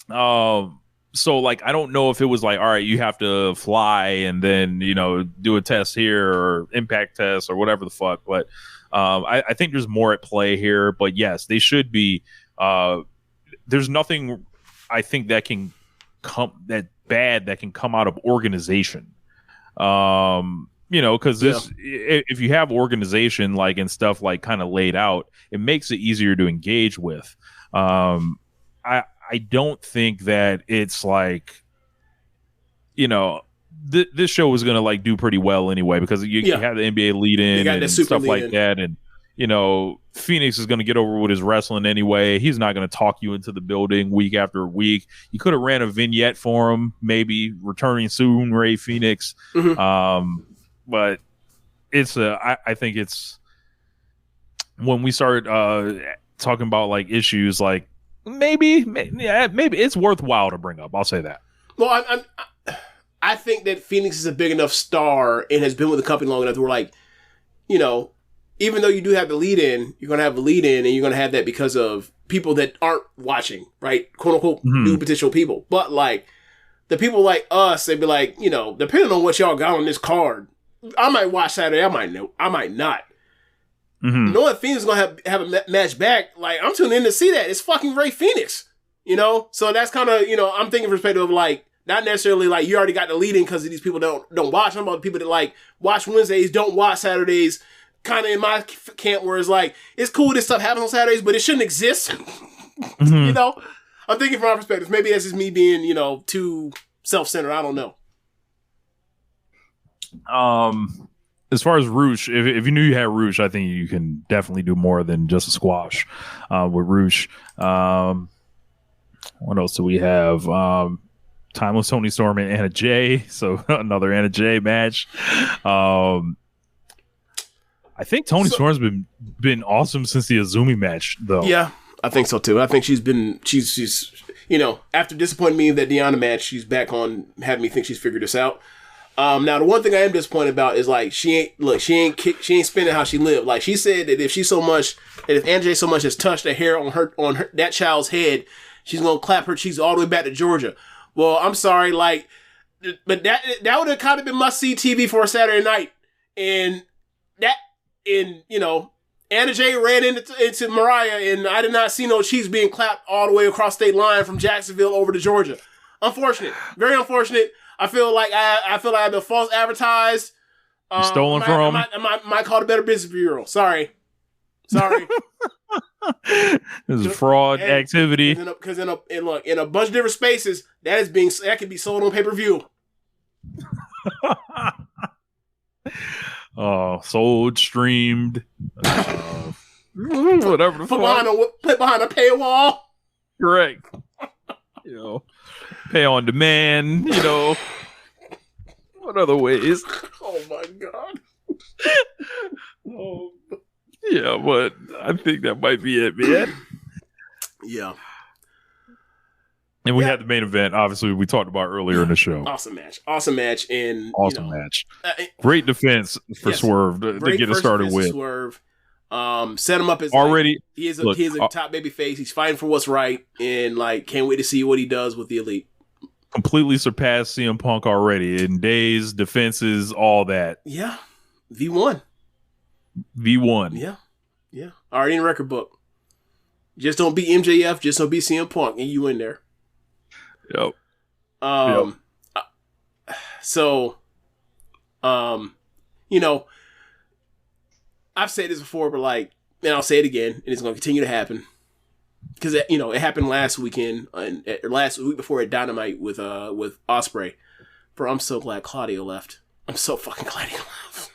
But So like, I don't know if it was like, all right, you have to fly and then, do a test here or impact test or whatever the fuck. But I think there's more at play here. But yes, they should be. There's nothing I think that can that can come out of organization. Because if you have organization like and stuff like kind of laid out, it makes it easier to engage with. I don't think that it's like, this show was going to like do pretty well anyway, because you have the NBA lead in and stuff like that. And, Phoenix is going to get over with his wrestling anyway. He's not going to talk you into the building week after week. You could have ran a vignette for him, maybe returning soon, Ray Phoenix. But it's I think it's when we start talking about like issues like, maybe it's worthwhile to bring up. I'll say that. Well, I think that Phoenix is a big enough star and has been with the company long enough to where, like, even though you do have the lead in, you're going to have the lead in, and you're going to have that because of people that aren't watching, right? "Quote unquote" new potential people. But like the people like us, they'd be like, depending on what y'all got on this card, I might watch Saturday, I might not. Knowing Phoenix is going to have a match back, like, I'm tuning in to see that. It's fucking Ray Phoenix, So that's kind of, I'm thinking from perspective of, like, not necessarily, like, you already got the lead in because these people don't watch. I'm about the people that, like, watch Wednesdays, don't watch Saturdays, kind of in my camp where it's like, it's cool this stuff happens on Saturdays, but it shouldn't exist. I'm thinking from my perspective. Maybe that's just me being, too self-centered. I don't know. As far as Roosh, if you knew you had Roosh, I think you can definitely do more than just a squash with Roosh. What else do we have? Timeless Tony Storm and Anna Jay, so another Anna Jay match. I think Tony Storm's been awesome since the Azumi match, though. Yeah, I think so too. I think she's after disappointing me in that Deanna match, she's back on having me think she's figured this out. Now the one thing I am disappointed about is like she ain't spinning how she lived. Like she said that if Anna Jay so much has touched a hair on her that child's head, she's gonna clap her cheeks all the way back to Georgia. Well, I'm sorry, like, but that would have kind of been must see TV for a Saturday night, and Anna Jay ran into Mariah, and I did not see no cheeks being clapped all the way across state line from Jacksonville over to Georgia. Unfortunate, very unfortunate. I feel like I've been false advertised. Stolen from. I might call the Better Business Bureau. Sorry. This is fraud activity. Because in a bunch of different spaces, that can be sold on pay-per-view. Sold, streamed, whatever the fuck. Put behind a paywall. Correct. Pay on demand, what other ways? Oh my God. Yeah, but I think that might be it, man. Yeah. And we had the main event, obviously, we talked about earlier in the show. Awesome match. And awesome match. Great defense for Swerve to get it started with. Swerve. Set him up as already. He is a top baby face. He's fighting for what's right, and like can't wait to see what he does with the Elite. Completely surpassed CM Punk already in days, defenses, all that. Yeah, V1. Yeah. Already in the record book. Just don't beat MJF. Just don't beat CM Punk, and you in there. Yep. So, I've said this before, but like, and I'll say it again, and it's going to continue to happen because it happened last weekend and last week before at Dynamite with Ospreay. Bro, I'm so glad Claudio left. I'm so fucking glad he left.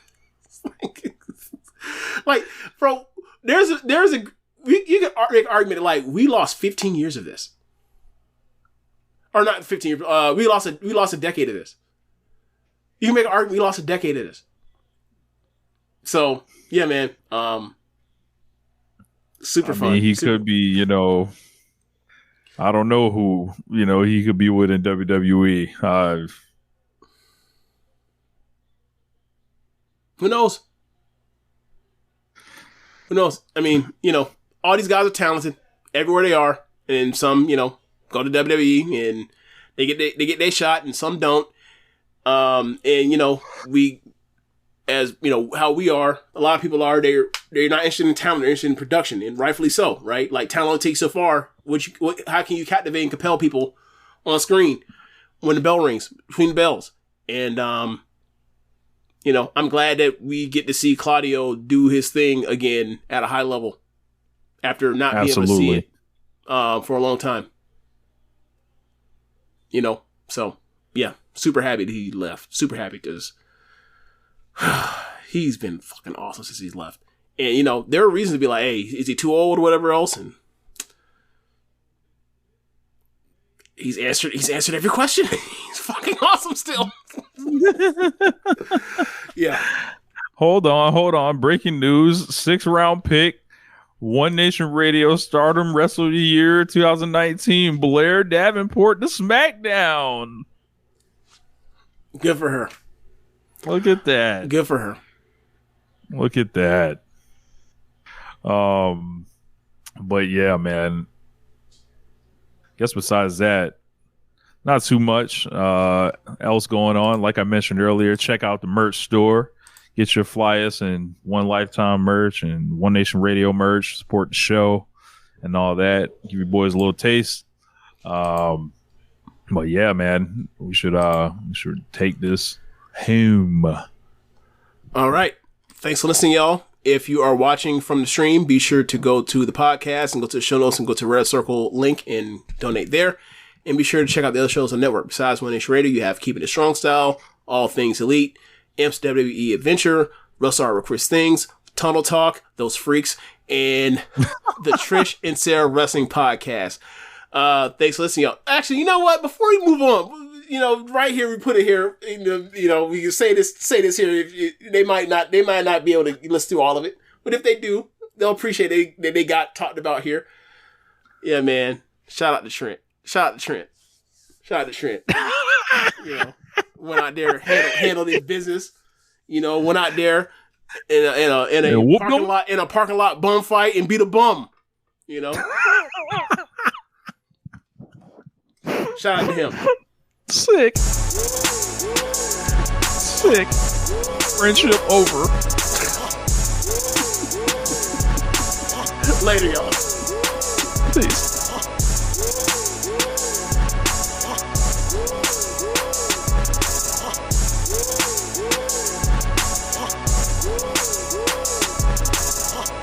Like, bro, you can make an argument like we lost 15 years of this, or not 15 years. We lost a decade of this. You can make an argument we lost a decade of this. So yeah, man. Super fun. He could be, I don't know who, he could be with in WWE. Who knows? I mean, all these guys are talented everywhere they are, and some, go to WWE, and They get their shot, and some don't. And you know, we, as you know, how we are. A lot of people are. They're not interested in talent. They're interested in production, and rightfully so, right? Like talent only takes so far. How can you captivate and compel people on screen when the bell rings, between the bells? And you know, I'm glad that we get to see Claudio do his thing again at a high level after not being able to see it for a long time. You know, so yeah, super happy that he left. Super happy because he's been fucking awesome since he's left. And you know, there are reasons to be like, hey, is he too old or whatever else? And he's answered every question. He's fucking awesome still. Yeah. Hold on. Breaking news. 6th round pick. One Nation Radio Stardom Wrestler of the Year 2019. Blair Davenport to SmackDown. Good for her. Look at that. Good for her. Look at that. But yeah, man. Guess besides that, not too much else going on. Like I mentioned earlier, check out the merch store. Get your flyers and One Lifetime merch and One Nation Radio merch. Support the show and all that. Give your boys a little taste. But yeah, man, we should take this home. All right. Thanks for listening, y'all. If you are watching from the stream, be sure to go to the podcast and go to the show notes and go to Red Circle link and donate there. And be sure to check out the other shows on the network. Besides One Nation Radio, you have Keepin It Strong Style, All Things Elite, Imp's WWE Adventure, Russ R. with Chris Things, Tunnel Talk, Those Freaks, and the Trish and Sarah Wrestling Podcast. Thanks for listening, y'all. Actually, you know what? Before we move on, you know, right here, we put it here. You know, we can say this here. They might not be able to listen to all of it, but if they do, they'll appreciate that they got talked about here. Yeah, man. Shout out to Trent. You know, went out there, handled his business. You know, went out there in a parking lot bum fight and beat a bum. You know. Shout out to him. Sick. Friendship over. Later, y'all. Peace.